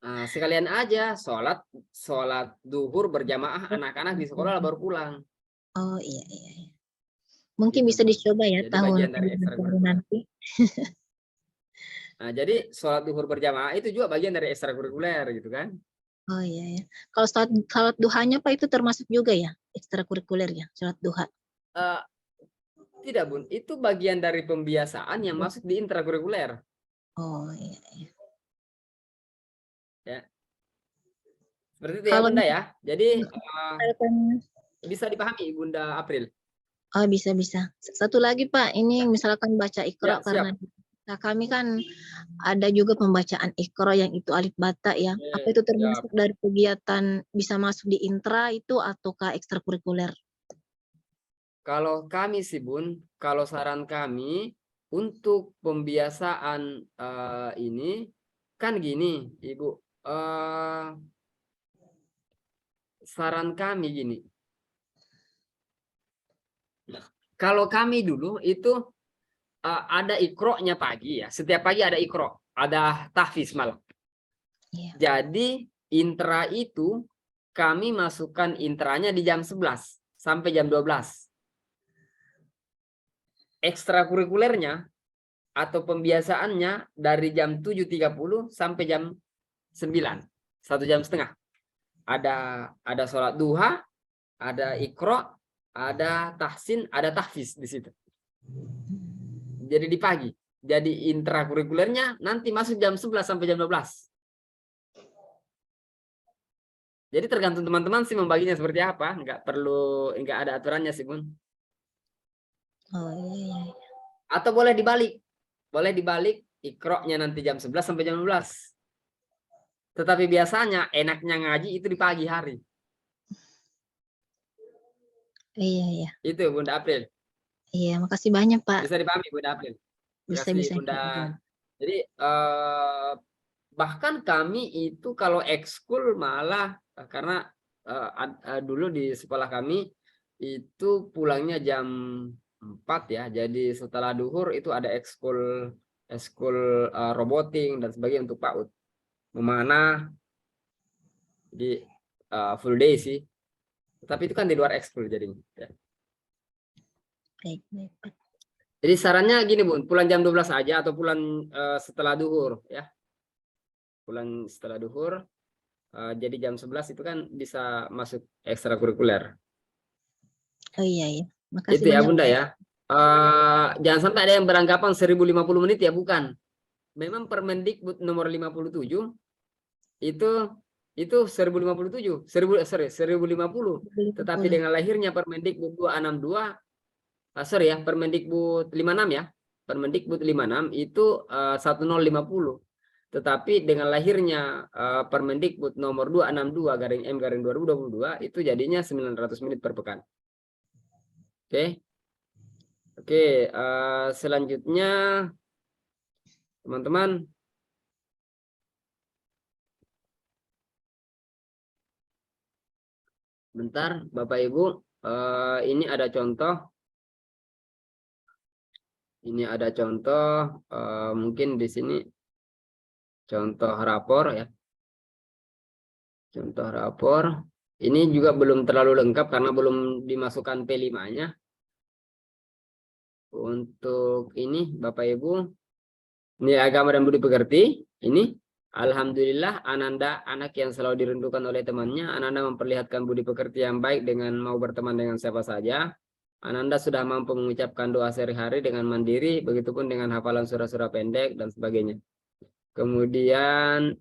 Nah, sekalian aja sholat duhur berjamaah anak-anak di sekolah baru pulang. Oh, iya. Mungkin Gitu, bisa Bu. dicoba ya Jadi tahun bagian dari ekstrakurikuler. nanti. Nah, jadi sholat duhur berjamaah itu juga bagian dari ekstrakurikuler gitu kan? Oh, iya. Kalau sholat duhanya, Pak, itu termasuk juga ya ekstrakurikuler ya, sholat duha. Eh, tidak, Bun. Itu bagian dari pembiasaan yang masuk di intrakurikuler. Oh, iya. Ya. Seperti itu ya, Kalau Bunda ya. Jadi misalkan bisa dipahami, Bunda April. oh, bisa. Satu lagi, Pak, ini misalkan baca Iqra Ya, karena kami kan ada juga pembacaan Iqra yang itu alif bata ya. Apa itu termasuk dari kegiatan bisa masuk di intra itu ataukah ekstrakurikuler? Kalau kami sih, Bun, kalau saran kami untuk pembiasaan ini kan gini, Ibu. Saran kami gini. Kalau kami dulu itu ada ikro-nya pagi ya. Setiap pagi ada ikro, ada tahfiz malam. Iya. Jadi intra itu kami masukkan intranya di jam 11 sampai jam 12. Ekstrakurikulernya atau pembiasaannya dari jam 7.30 sampai jam 9. 1,5 jam. Ada sholat duha, ada ikro, ada tahsin, ada tahfiz di situ. Jadi di pagi. Jadi intrakurikulernya nanti masuk jam 11 sampai jam 12. Jadi tergantung teman-teman sih membaginya seperti apa. Enggak ada aturannya sih, Bun. Oh, iya. Atau boleh dibalik. Boleh dibalik ikro-nya nanti jam 11 sampai jam 12. Tetapi biasanya enaknya ngaji itu di pagi hari. Iya. Itu Bunda April. Iya, makasih banyak, Pak. Bisa dipahami Bunda April. Bisa. Bunda. Jadi bahkan kami itu kalau ekskul malah karena dulu di sekolah kami itu pulangnya jam 4 ya. Jadi setelah duhur itu ada ekskul roboting dan sebagainya untuk PAUD. Memanah di full day sih. Tapi itu kan di luar ekskul jadinya. Ya. Baik. Jadi sarannya gini, Bun, pulang jam 12 aja atau pulang setelah duhur ya. Pulang setelah duhur jadi jam 11 itu kan bisa masuk ekstrakurikuler. Oh, iya. Makasih Itu ya, banyak. Bunda ya. Jangan sampai ada yang beranggapan 1050 menit ya, bukan. Memang Permendikbud nomor 57 itu 1050. Tetapi dengan lahirnya Permendikbud 262 sorry ya, Permendikbud 56 ya. Permendikbud 56 itu 1050. Tetapi dengan lahirnya Permendikbud nomor 262/M/2022 itu jadinya 900 menit per pekan. Oke. Oke, selanjutnya teman-teman, bentar Bapak Ibu, ini ada contoh. Ini ada contoh, mungkin di sini contoh rapor ya. Contoh rapor. Ini juga belum terlalu lengkap karena belum dimasukkan P5-nya. Untuk ini Bapak Ibu, nilai agama dan budi pekerti. Ini alhamdulillah Ananda, anak yang selalu dirindukan oleh temannya. Ananda memperlihatkan budi pekerti yang baik dengan mau berteman dengan siapa saja. Ananda sudah mampu mengucapkan doa sehari-hari dengan mandiri, begitupun dengan hafalan surah-surah pendek dan sebagainya. Kemudian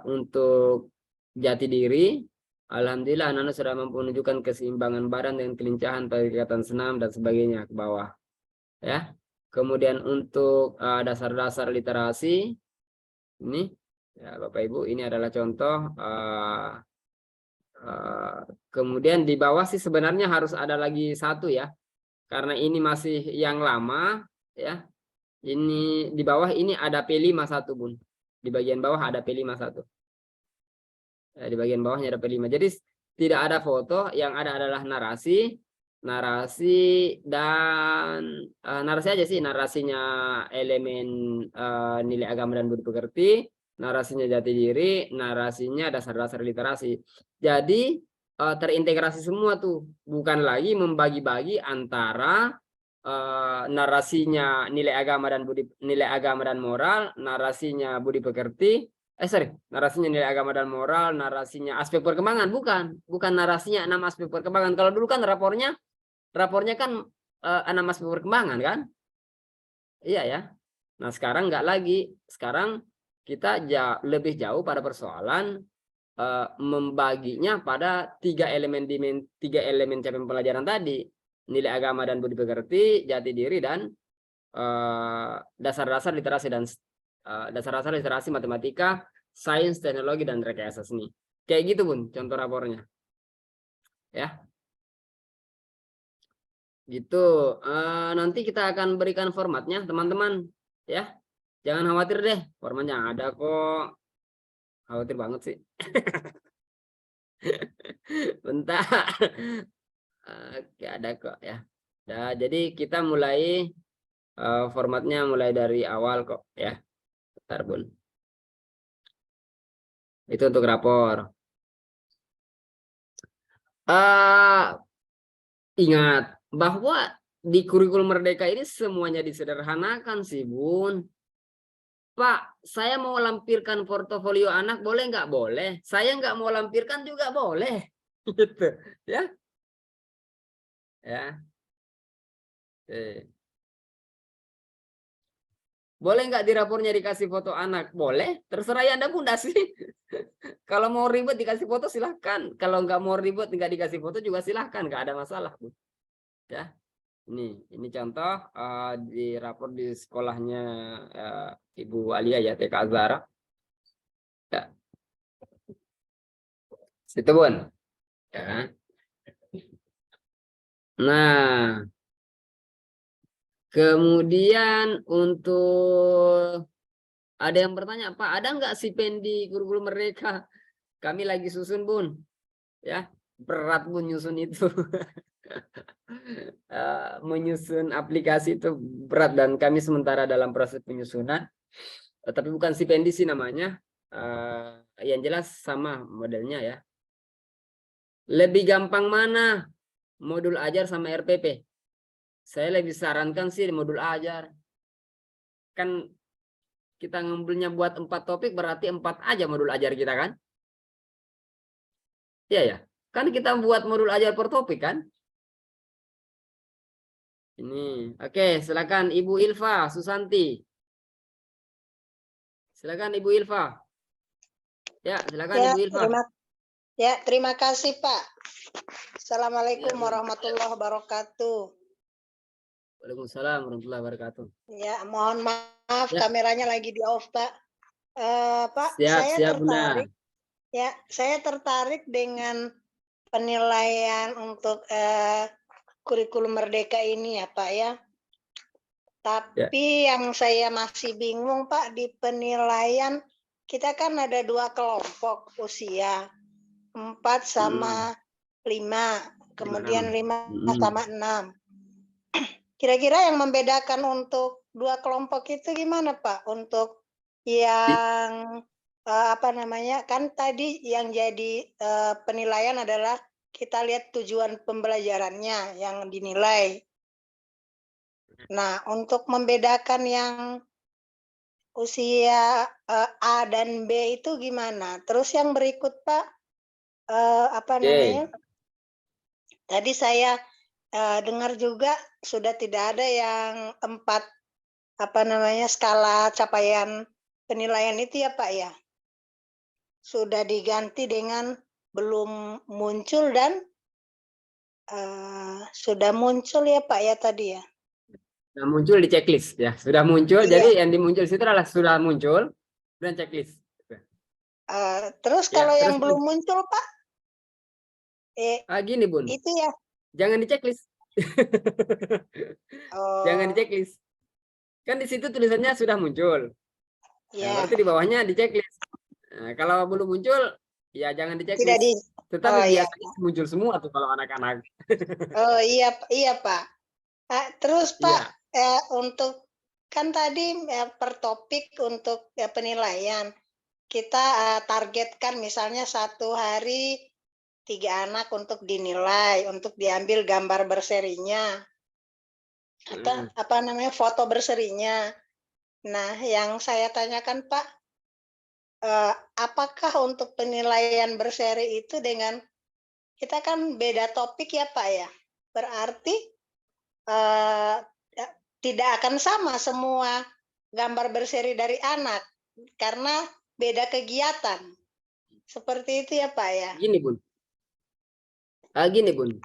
untuk jati diri, alhamdulillah Ananda sudah mampu menunjukkan keseimbangan badan dengan kelincahan pada kegiatan senam dan sebagainya ke bawah. Ya. Kemudian untuk dasar-dasar literasi, ini ya Bapak Ibu, ini adalah contoh. Kemudian di bawah sih sebenarnya harus ada lagi satu ya, karena ini masih yang lama ya. Ini di bawah ini ada P51 Bun, di bagian bawah ada P51 ya, di bagian bawahnya ada P5. Jadi tidak ada foto, yang ada adalah narasi dan narasi aja sih, narasinya elemen nilai agama dan budi pekerti, narasinya jati diri, narasinya dasar-dasar literasi. Jadi terintegrasi semua tuh, bukan lagi membagi-bagi antara narasinya nilai agama dan moral, narasinya budi pekerti, narasinya nilai agama dan moral, narasinya aspek perkembangan, bukan narasinya 6 aspek perkembangan. Kalau dulu kan rapornya kan 6 aspek perkembangan kan? Iya ya. Nah, sekarang nggak lagi. Sekarang kita lebih jauh pada persoalan membaginya pada 3 elemen capaian pelajaran tadi, nilai agama dan budi pekerti, jati diri, dan dasar-dasar literasi dan dasar-dasar literasi matematika, sains, teknologi, dan rekayasa seni. Kayak gitu Bun contoh rapornya ya. Gitu. Nanti kita akan berikan formatnya teman-teman ya. Jangan khawatir deh, formatnya ada kok. Khawatir banget sih. Bentar. Oke, ada kok ya. Nah, jadi kita mulai formatnya mulai dari awal kok ya. Bentar Bun. Itu untuk rapor. Ingat bahwa di kurikulum Merdeka ini semuanya disederhanakan sih Bun. Pak, saya mau lampirkan portofolio anak, boleh nggak? Boleh. Saya nggak mau lampirkan juga boleh. Gitu ya. Ya. Boleh nggak di rapornya dikasih foto anak? Boleh. Terserah ya Anda Bunda sih. Kalau mau ribet dikasih foto silahkan. Kalau nggak mau ribet nggak dikasih foto juga silahkan. Nggak ada masalah Bu. Ya. Ini contoh di rapor di sekolahnya Ibu Alia ya, TK Azhara. Ya. Situ Bun. Ya. Nah, kemudian untuk ada yang bertanya, Pak, ada nggak SIPEN di kurikulum Merdeka? Kami lagi susun Bun. Ya, berat Bun nyusun itu. Menyusun aplikasi itu berat dan kami sementara dalam proses penyusunan, tapi bukan SIPENDI sih namanya. Yang jelas sama modelnya ya. Lebih gampang mana modul ajar sama RPP? Saya lebih sarankan sih modul ajar. Kan kita ngumpulnya buat 4 topik, berarti 4 aja modul ajar kita kan? Iya ya. Kan kita buat modul ajar per topik kan? Ini, oke, silakan Ibu Ilva Susanti. Silakan Ibu Ilva. Ya, silakan Ya, Ibu Ilva. Ya, terima kasih Pak. Assalamualaikum Iya, Bu. warahmatullahi wabarakatuh. Waalaikumsalam warahmatullahi wabarakatuh. Ya, mohon maaf Ya. kameranya lagi di off Pak. Pak, Siap, saya siap Bunda. tertarik. Ya, saya tertarik dengan penilaian untuk kurikulum merdeka ini ya Pak ya. Tapi yang saya masih bingung Pak di penilaian, kita kan ada 2 kelompok usia, 4 sama 5, kemudian 5 sama 6. Kira-kira yang membedakan untuk 2 kelompok itu gimana Pak? Untuk yang apa namanya, kan tadi yang jadi penilaian adalah kita lihat tujuan pembelajarannya yang dinilai. Nah, untuk membedakan yang usia A dan B itu gimana? Terus yang berikut Pak, apa namanya? Tadi saya dengar juga sudah tidak ada yang 4 apa namanya skala capaian penilaian itu ya Pak ya. Sudah diganti dengan belum muncul dan sudah muncul ya Pak ya tadi ya. Sudah muncul di checklist ya, sudah muncul. Iya. Jadi yang dimuncul situ adalah sudah muncul dan checklist. Terus Ya, kalau yang terus, belum muncul Pak, gini Bun, itu ya. jangan di checklist. Jangan di Oh, checklist. Kan di situ tulisannya sudah muncul. Nah, ya. berarti di bawahnya di checklist. Nah, kalau belum muncul, ya jangan di Tidak checklist. di. Tetapi Oh iya. biasanya muncul semua tuh kalau anak-anak. Oh iya, iya Pak. Terus Pak, Iya. untuk kan tadi per topik untuk penilaian kita targetkan misalnya 1 hari 3 anak untuk dinilai, untuk diambil gambar berserinya atau apa namanya foto berserinya. Nah, yang saya tanyakan Pak, apakah untuk penilaian berseri itu dengan kita kan beda topik ya Pak ya, berarti tidak akan sama semua gambar berseri dari anak karena beda kegiatan. Seperti itu ya Pak ya. Gini Bun. Gini Bun.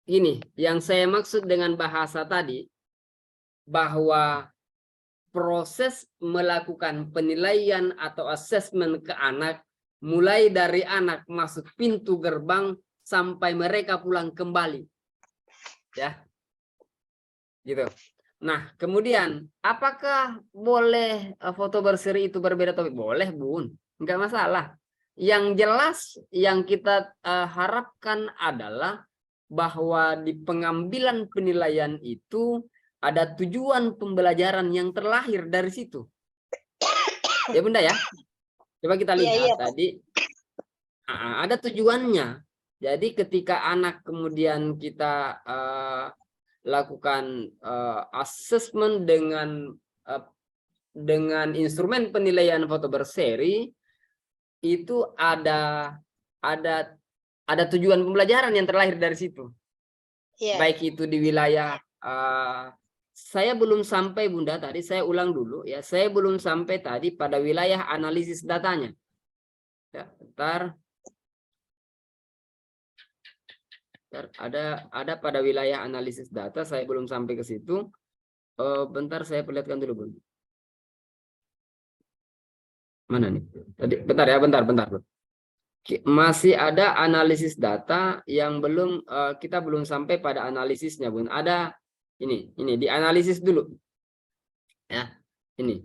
Gini, yang saya maksud dengan bahasa tadi bahwa proses melakukan penilaian atau asesmen ke anak mulai dari anak masuk pintu gerbang sampai mereka pulang kembali. Ya. Gitu. Nah, kemudian apakah boleh foto berseri itu berbeda topik? Boleh, Bun. Enggak masalah. Yang jelas yang kita harapkan adalah bahwa di pengambilan penilaian itu ada tujuan pembelajaran yang terlahir dari situ. Ya Bunda ya. Coba kita lihat Iya, tadi. Ada tujuannya. Jadi ketika anak kemudian kita lakukan assessment dengan instrumen penilaian foto berseri, itu ada tujuan pembelajaran yang terlahir dari situ. Iya. Baik itu di wilayah saya belum sampai Bunda tadi, saya ulang dulu ya. Saya belum sampai tadi pada wilayah analisis datanya. Ya, bentar. Ada pada wilayah analisis data, saya belum sampai ke situ. Bentar saya perlihatkan dulu Bun. Mana nih? Tadi bentar ya, bentar. Masih ada analisis data yang belum kita belum sampai pada analisisnya Bun. Ada ini di analisis dulu. Ya, ini.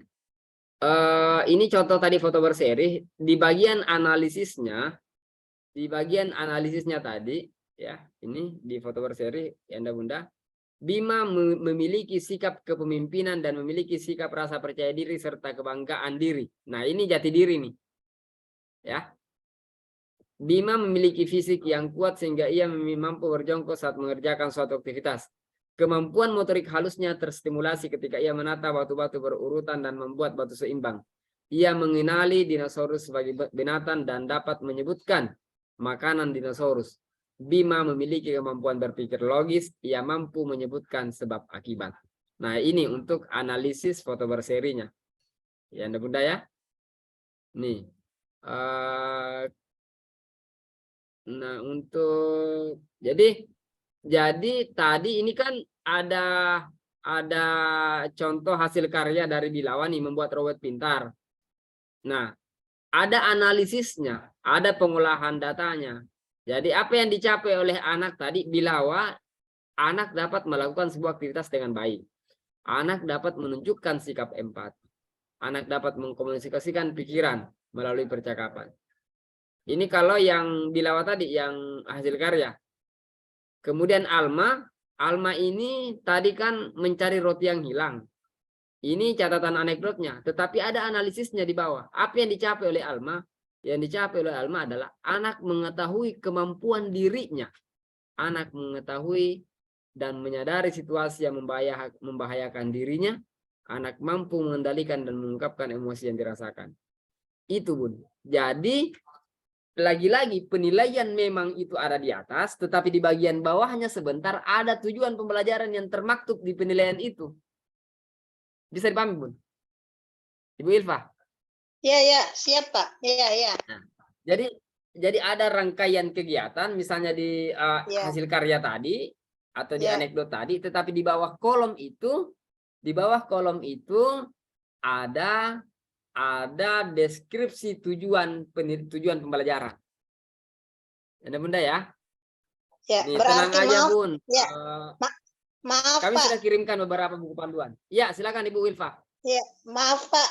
Ini contoh tadi foto berseri di bagian analisisnya. Di bagian analisisnya tadi ya, ini di foto berseri ya Bunda. Bima memiliki sikap kepemimpinan dan memiliki sikap rasa percaya diri serta kebanggaan diri. Nah, ini jati diri nih. Ya. Bima memiliki fisik yang kuat sehingga ia mampu berjongkok saat mengerjakan suatu aktivitas. Kemampuan motorik halusnya terstimulasi ketika ia menata batu-batu berurutan dan membuat batu seimbang. Ia mengenali dinosaurus sebagai binatang dan dapat menyebutkan makanan dinosaurus. Bima memiliki kemampuan berpikir logis, ia mampu menyebutkan sebab akibat. Nah, ini untuk analisis foto berserinya. Ya, Anda Bunda ya. Nih. Eh, nah, untuk jadi tadi ini kan ada contoh hasil karya dari Bilawani membuat robot pintar. Nah, ada analisisnya, ada pengolahan datanya. Jadi apa yang dicapai oleh anak tadi, Bilawa, anak dapat melakukan sebuah aktivitas dengan baik. Anak dapat menunjukkan sikap empati. Anak dapat mengkomunikasikan pikiran melalui percakapan. Ini kalau yang Bilawa tadi, yang hasil karya. Kemudian Alma ini tadi kan mencari roti yang hilang. Ini catatan anekdotnya, tetapi ada analisisnya di bawah. Apa yang dicapai oleh Alma? Yang dicapai oleh Alma adalah anak mengetahui kemampuan dirinya. Anak mengetahui dan menyadari situasi yang membahayakan dirinya. Anak mampu mengendalikan dan mengungkapkan emosi yang dirasakan. Itu, Bun. Jadi, lagi-lagi penilaian memang itu ada di atas, tetapi di bagian bawahnya sebentar ada tujuan pembelajaran yang termaktub di penilaian itu. Bisa dipahami, Bun? Ibu Ilva? Ya, siap Pak. Ya. Nah, jadi ada rangkaian kegiatan, misalnya di Ya. hasil karya tadi atau di Ya. anekdot tadi, tetapi di bawah kolom itu ada deskripsi tujuan pembelajaran. Ada Bunda ya? Ya, Nih, tenang berarti aja, maaf. Bun. Ya. Maaf Kami Pak. sudah kirimkan beberapa buku panduan. Ya, silakan Ibu Wilfa. Ya, maaf Pak.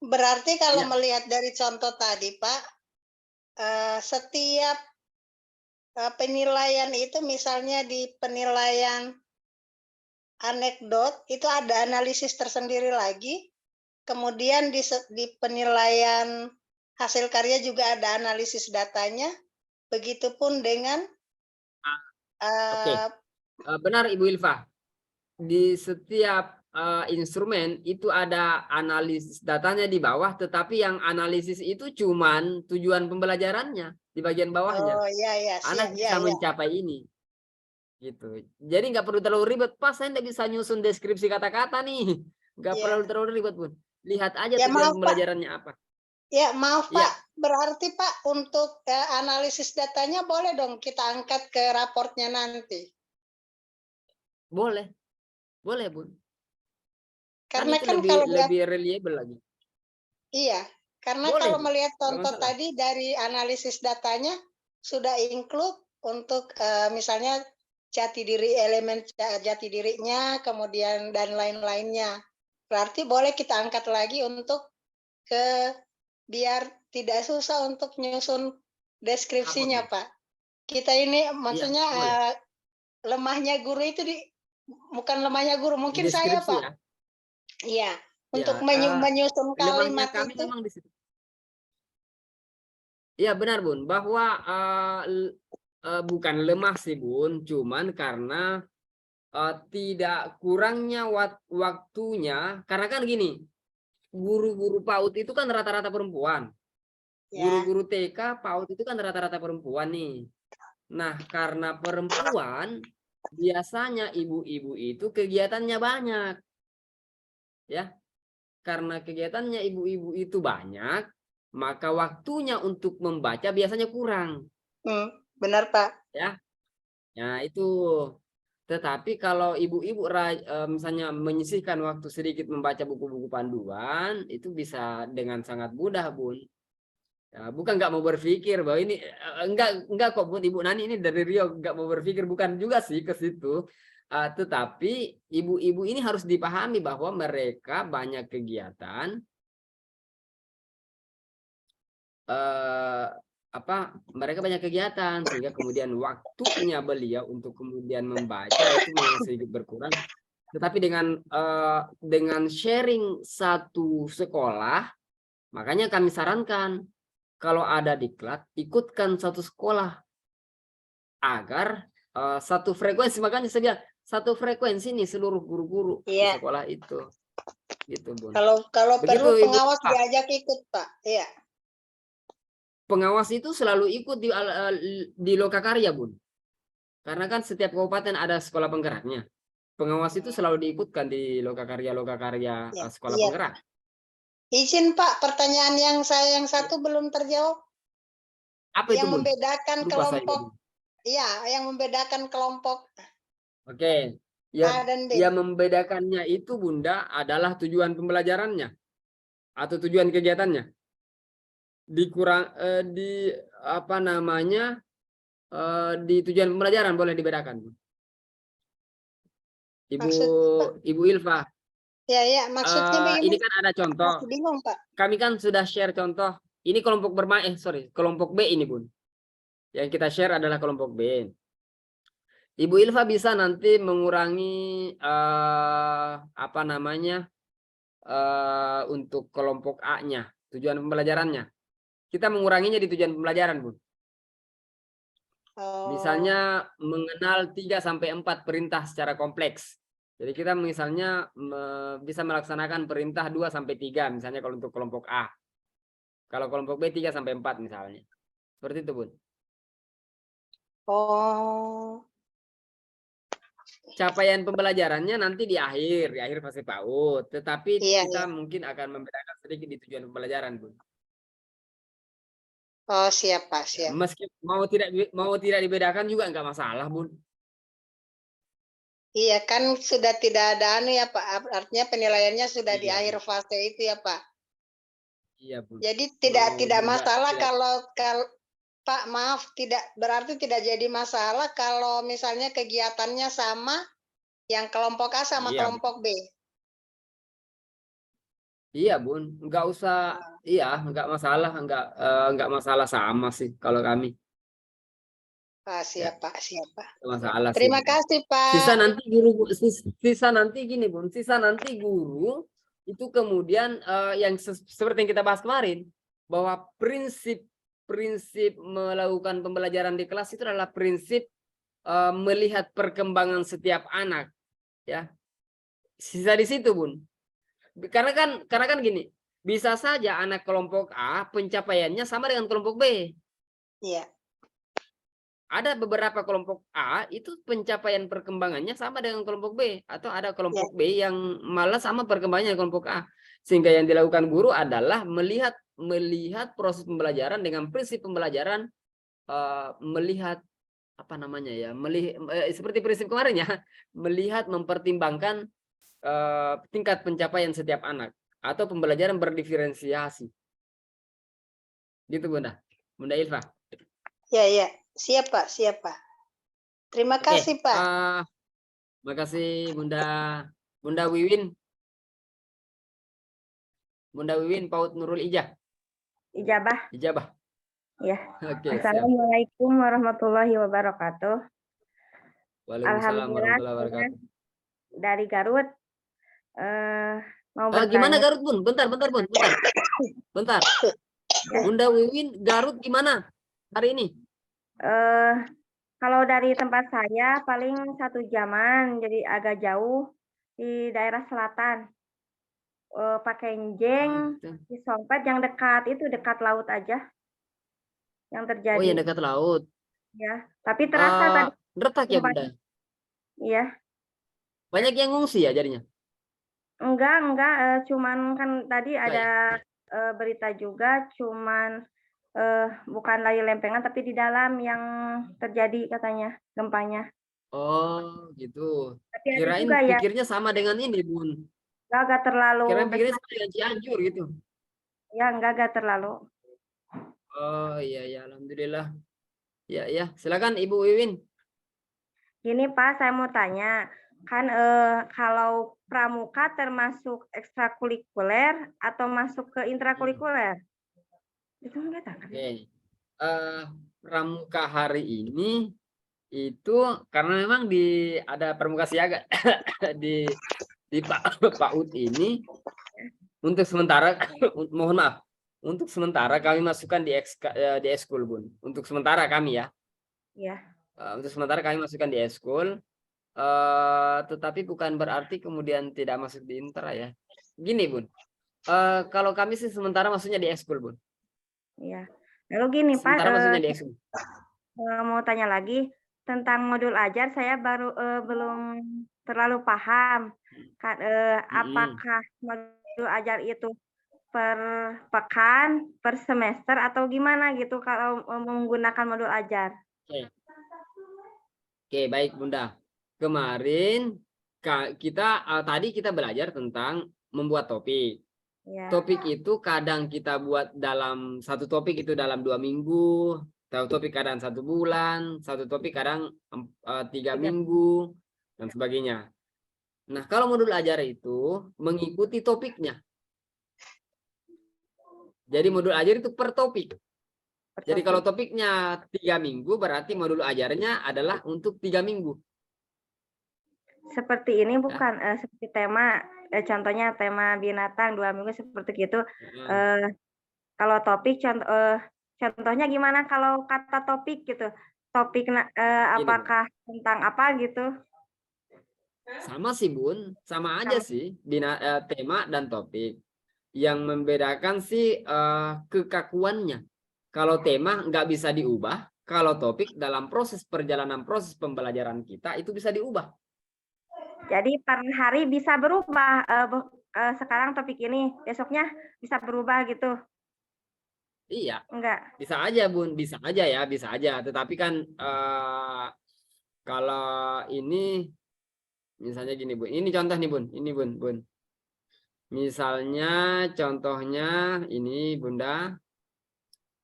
Berarti kalau Ya. melihat dari contoh tadi Pak, setiap penilaian itu misalnya di penilaian anekdot itu ada analisis tersendiri lagi. Kemudian di penilaian hasil karya juga ada analisis datanya. Begitupun dengan Oke. Benar Ibu Ilva. Di setiap instrumen itu ada analisis datanya di bawah, tetapi yang analisis itu cuman tujuan pembelajarannya di bagian bawahnya. Oh ya, Anak siap, bisa mencapai ini. Gitu. Jadi nggak perlu terlalu ribet. Pas saya nggak bisa nyusun deskripsi kata-kata nih. Nggak Ya. perlu terlalu ribet, Bun. Lihat aja Ya, tujuan maaf, Pak. pembelajarannya apa. Ya, maaf Ya. Pak. Berarti Pak untuk analisis datanya boleh dong kita angkat ke raportnya nanti. Boleh. Boleh, Bun. Karena itu kan kalau lebih reliable lagi. iya, karena Boleh, kalau Bu. melihat Nggak contoh masalah. tadi dari analisis datanya sudah include untuk misalnya elemen jati dirinya, kemudian dan lain-lainnya. Berarti boleh kita angkat lagi untuk biar tidak susah untuk nyusun deskripsinya, Pak. Kita ini maksudnya boleh. lemahnya guru itu bukan lemahnya guru, mungkin saya, Deskripsi Pak. ya. Iya, Ya, untuk menyusun lemahnya kalimat kami itu. memang di situ. Iya benar, Bun, bahwa bukan lemah sih, Bun, cuman karena tidak kurangnya waktunya, karena kan gini, guru-guru PAUD itu kan rata-rata perempuan. Ya. Guru-guru TK, PAUD itu kan rata-rata perempuan nih. Nah, karena perempuan, biasanya ibu-ibu itu kegiatannya banyak. Ya, karena kegiatannya ibu-ibu itu banyak, maka waktunya untuk membaca biasanya kurang. Benar, Pak. Ya, nah itu. Tetapi kalau ibu-ibu misalnya menyisihkan waktu sedikit membaca buku-buku panduan, itu bisa dengan sangat mudah, Bun. Ya, bukan nggak mau berpikir bahwa ini enggak kok, Bun. Ibu Nani ini dari Rio nggak mau berpikir, bukan juga sih ke situ. Tetapi ibu-ibu ini harus dipahami bahwa mereka banyak kegiatan mereka banyak kegiatan sehingga kemudian waktunya beliau untuk kemudian membaca itu memang sedikit berkurang. Tetapi dengan sharing satu sekolah, makanya kami sarankan kalau ada diklat ikutkan satu sekolah agar satu frekuensi, makanya saya bilang satu frekuensi nih seluruh guru-guru di sekolah itu. Gitu, Bun. Kalau Begitu, perlu Ibu. pengawas diajak ikut, Pak. Iya. Pengawas itu selalu ikut di Lokakarya, Bun. Karena kan setiap kabupaten ada sekolah penggeraknya. Pengawas itu selalu diikutkan di Lokakarya sekolah penggerak. Izin Pak, pertanyaan yang saya yang satu belum terjawab. Apa itu, Yang Bun? membedakan Lupa saya, kelompok, Bun. iya, yang membedakan kelompok Oke. A dan B. Yang membedakannya itu, Bunda, adalah tujuan pembelajarannya atau tujuan kegiatannya. Di apa namanya? Di tujuan pembelajaran boleh dibedakan, Bun. Maksud Pak, Ibu Ilva, ya, maksudnya ini bagaimana? kan ada contoh. Masih bingung Pak. Kami kan sudah share contoh. Ini kelompok bermain, kelompok B ini, Bun. Yang kita share adalah kelompok B. Ibu Ilva bisa nanti mengurangi apa namanya untuk kelompok A-nya, tujuan pembelajarannya. Kita menguranginya di tujuan pembelajaran, Bun. Oh, Misalnya mengenal 3 sampai 4 perintah secara kompleks. Jadi kita misalnya bisa melaksanakan perintah 2 sampai 3 misalnya kalau untuk kelompok A. Kalau kelompok B 3 sampai 4 misalnya. Seperti itu, Bun. oh, Capaian pembelajarannya nanti di akhir fase PAUD. Tetapi iya, kita iya. mungkin akan membedakan sedikit di tujuan pembelajaran, Bun. Oh, siap Pak, siap. Meski mau tidak dibedakan juga nggak masalah, Bun. Iya kan sudah tidak ada anu ya Pak, artinya penilaiannya sudah di Iya, akhir fase itu ya Pak. Iya, Bun. Jadi Mau tidak juga masalah tidak. kalau Pak maaf berarti tidak jadi masalah kalau misalnya kegiatannya sama yang kelompok A sama Iya, Bun. kelompok B. Iya, Bun. Nggak usah. Iya, nggak masalah sama sih kalau kami. Ah, siap Pak, siap Pak. Nggak masalah sih. Terima kasih Pak. Sisa nanti gini, Bun. Sisa nanti guru itu kemudian yang seperti yang kita bahas kemarin bahwa prinsip melakukan pembelajaran di kelas itu adalah prinsip melihat perkembangan setiap anak, ya. Sisa di situ, Bun. Karena kan gini, bisa saja anak kelompok A pencapaiannya sama dengan kelompok B. Iya. Ada beberapa kelompok A itu pencapaian perkembangannya sama dengan kelompok B, atau ada kelompok B yang malah sama perkembangannya kelompok A. Sehingga yang dilakukan guru adalah melihat proses pembelajaran dengan prinsip pembelajaran, melihat apa namanya ya, seperti prinsip kemarin ya, melihat mempertimbangkan tingkat pencapaian setiap anak atau pembelajaran berdiferensiasi. Gitu, Bunda Ilva. Ya, siap Pak, siap Pak. Terima kasih Pak. Terima kasih Bunda Wiwin. Bunda Wiwin PAUD Nurul Ijabah. Ya. Oke, Assalamualaikum warahmatullahi wabarakatuh. Waalaikumsalam warahmatullahi wabarakatuh. Dari Garut. Mau bertanya. Gimana Garut, Bun? Bentar, Bun. Bentar. Bunda Wiwin, Garut gimana hari ini? Kalau dari tempat saya paling 1 jaman, jadi agak jauh di daerah selatan. Pakai jeng di Songpet yang dekat laut aja. Yang terjadi. Oh, yang dekat laut. Ya, tapi terasa tadi. Retak ya, Bunda? Iya. Banyak yang ngungsi ya jadinya? Enggak, cuman kan tadi ada berita juga, cuman bukan lagi lempengan tapi di dalam yang terjadi katanya gempanya. Oh, gitu. Tapi ada Kirain juga ya. pikirnya sama dengan ini, Bun. Enggak terlalu. Kirain pikirnya sama dengan Cianjur gitu. Ya, enggak terlalu. Oh, iya, alhamdulillah. Ya, silakan Ibu Wiwin. Gini Pak, saya mau tanya, kan kalau pramuka termasuk ekstrakurikuler atau masuk ke intrakurikuler? Itu enggak tahu. Oke. Pramuka hari ini itu karena memang ada pramuka siaga di PAUD ini untuk sementara mohon maaf, untuk sementara kami masukkan di ekskul, Bun. Untuk sementara kami ya. Iya. Untuk sementara kami masukkan di ekskul, tetapi bukan berarti kemudian tidak masuk di intra ya. Gini, Bun. Kalau kami sih sementara masuknya di ekskul, Bun. Iya. Lalu gini Pak, Sementara masuknya di ekskul. mau tanya lagi tentang modul ajar, saya belum terlalu paham. Apakah modul ajar itu per pekan, per semester atau gimana gitu kalau menggunakan modul ajar? Oke. Oke, baik Bunda. Kemarin tadi kita belajar tentang membuat topik. Ya. Topik itu kadang kita buat dalam satu topik itu dalam 2 minggu, satu topik kadang 1 bulan, satu topik kadang 3 minggu, dan sebagainya. Nah, kalau modul ajar itu mengikuti topiknya. Jadi modul ajar itu per topik. Jadi kalau topiknya 3 minggu, berarti modul ajarnya adalah untuk 3 minggu. Seperti ini bukan seperti tema, contohnya tema binatang 2 minggu seperti itu. Kalau topik contohnya gimana kalau kata topik gitu? Topik apakah tentang apa gitu? Sama sih Bun, sama aja sih tema dan topik. Yang membedakan sih kekakuannya. Kalau tema nggak bisa diubah, kalau topik dalam proses perjalanan proses pembelajaran kita itu bisa diubah. Jadi per hari bisa berubah. Sekarang topik ini, besoknya bisa berubah gitu. Iya. Enggak. Bisa aja Bun, bisa aja ya, bisa aja. Tetapi kan kalau ini misalnya gini Bun, ini contoh nih Bun, ini Bun. Misalnya contohnya ini Bunda.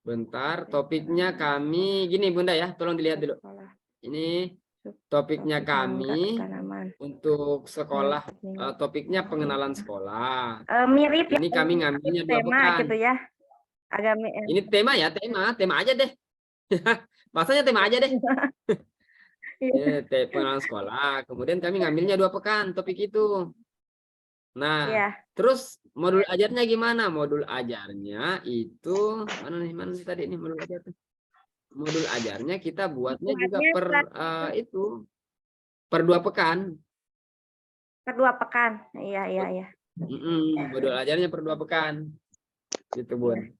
Bentar, topiknya kami gini Bunda ya, tolong dilihat dulu. Ini topiknya kami untuk sekolah, topiknya pengenalan sekolah. Mirip ini ya, kami ngambilnya 2 tema pekan. gitu ya. Agak Ini tema ya, tema aja deh. Masanya tema aja deh. Pengenalan sekolah. Kemudian kami ngambilnya 2 pekan topik itu. Nah, terus modul ajarnya gimana? Modul ajarnya itu mana sih tadi ini modul ajar tuh? Modul ajarnya kita buatnya juga per per 2 pekan. Per 2 pekan. Iya. Modul ajarnya per 2 pekan. Gitu, Bun.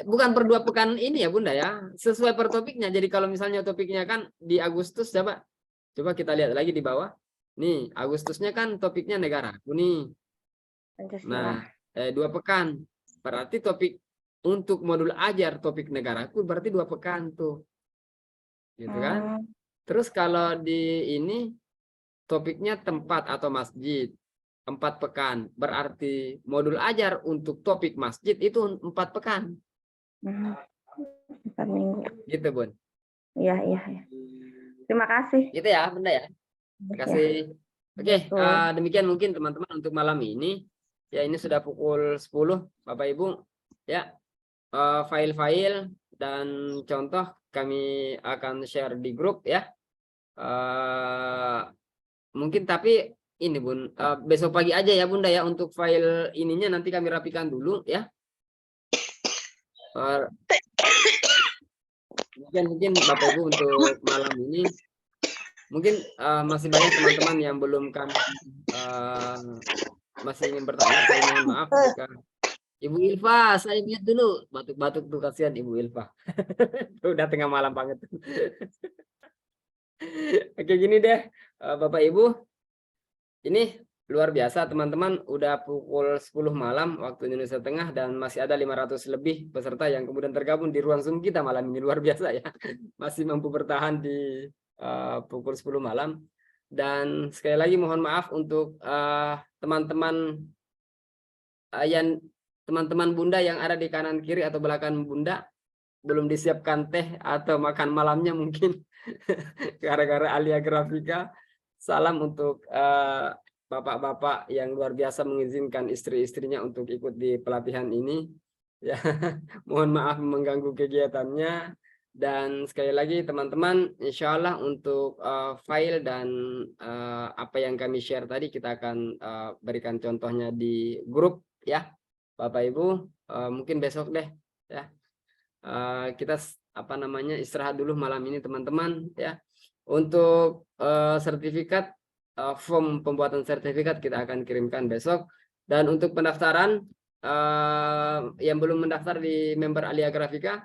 Bukan per 2 pekan ini ya, Bunda ya. Sesuai per topiknya. Jadi kalau misalnya topiknya kan di Agustus, coba kita lihat lagi di bawah. Nih, Agustusnya kan topiknya negara. Nih. Nah, 2 pekan. Berarti topik untuk modul ajar topik negaraku berarti 2 pekan tuh. Gitu kan? Terus kalau di ini topiknya tempat atau masjid 4 pekan. Berarti modul ajar untuk topik masjid itu 4 pekan. 4 minggu. Gitu, Bun. Iya. Terima kasih. Gitu ya, Bunda ya. Terima kasih. Oke, demikian mungkin teman-teman untuk malam ini. Ya, ini sudah pukul 10, Bapak Ibu. Ya, file-file dan contoh kami akan share di grup ya. Mungkin tapi ini Bun, besok pagi aja ya Bunda ya untuk file ininya nanti kami rapikan dulu ya. Mungkin Bapak Ibu untuk malam ini mungkin masih banyak teman-teman yang belum kan masih ingin bertanya. Saya mohon maaf jika Ibu Ilva, saya lihat dulu batuk-batuk tuh, kasihan Ibu Ilva. Udah tengah malam banget. Oke, gini deh Bapak Ibu. Ini luar biasa teman-teman, udah pukul 10 malam waktu Indonesia Tengah dan masih ada 500 lebih peserta yang kemudian tergabung di ruang Zoom kita malam ini. Luar biasa ya. Masih mampu bertahan di pukul 10 malam. Dan sekali lagi mohon maaf untuk teman-teman teman-teman Bunda yang ada di kanan kiri atau belakang Bunda belum disiapkan teh atau makan malamnya mungkin gara-gara Alia Grafika. Salam untuk bapak-bapak yang luar biasa mengizinkan istri-istrinya untuk ikut di pelatihan ini. Ya, mohon maaf mengganggu kegiatannya. Dan sekali lagi teman-teman, insya Allah untuk file dan apa yang kami share tadi kita akan berikan contohnya di grup ya. Bapak Ibu, mungkin besok deh ya. Kita istirahat dulu malam ini teman-teman ya. Untuk sertifikat form pembuatan sertifikat kita akan kirimkan besok. Dan untuk pendaftaran yang belum mendaftar di member Alia Grafika,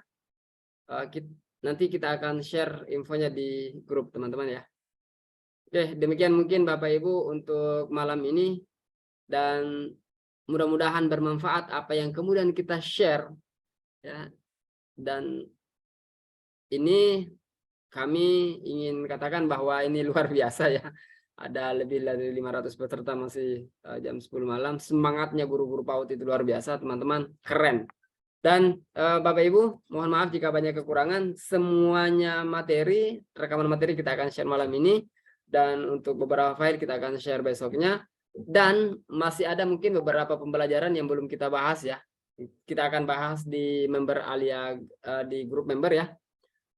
nanti kita akan share infonya di grup teman-teman ya. Oke, demikian mungkin Bapak Ibu untuk malam ini. Dan mudah-mudahan bermanfaat apa yang kemudian kita share, ya. Dan ini kami ingin katakan bahwa ini luar biasa ya. Ada lebih dari 500 peserta masih jam 10 malam. Semangatnya guru-guru PAUD itu luar biasa, teman-teman. Keren. Dan Bapak Ibu, mohon maaf jika banyak kekurangan. Semuanya materi, rekaman materi kita akan share malam ini. Dan untuk beberapa file kita akan share besoknya. Dan masih ada mungkin beberapa pembelajaran yang belum kita bahas ya. Kita akan bahas di member Alia, di grup member ya.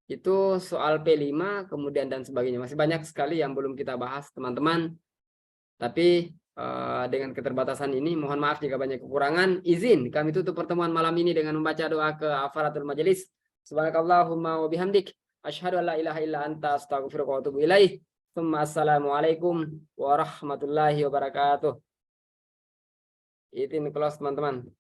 Itu soal P5 kemudian dan sebagainya. Masih banyak sekali yang belum kita bahas, teman-teman. Tapi dengan keterbatasan ini mohon maaf jika banyak kekurangan. Izin kami tutup pertemuan malam ini dengan membaca doa ke Afaratul Majelis. Subhanakallahumma wa bihamdik asyhadu an la ilaha illa anta astaghfiruka wa atubu ilaih. Assalamualaikum warahmatullahi wabarakatuh. Izin close, teman-teman.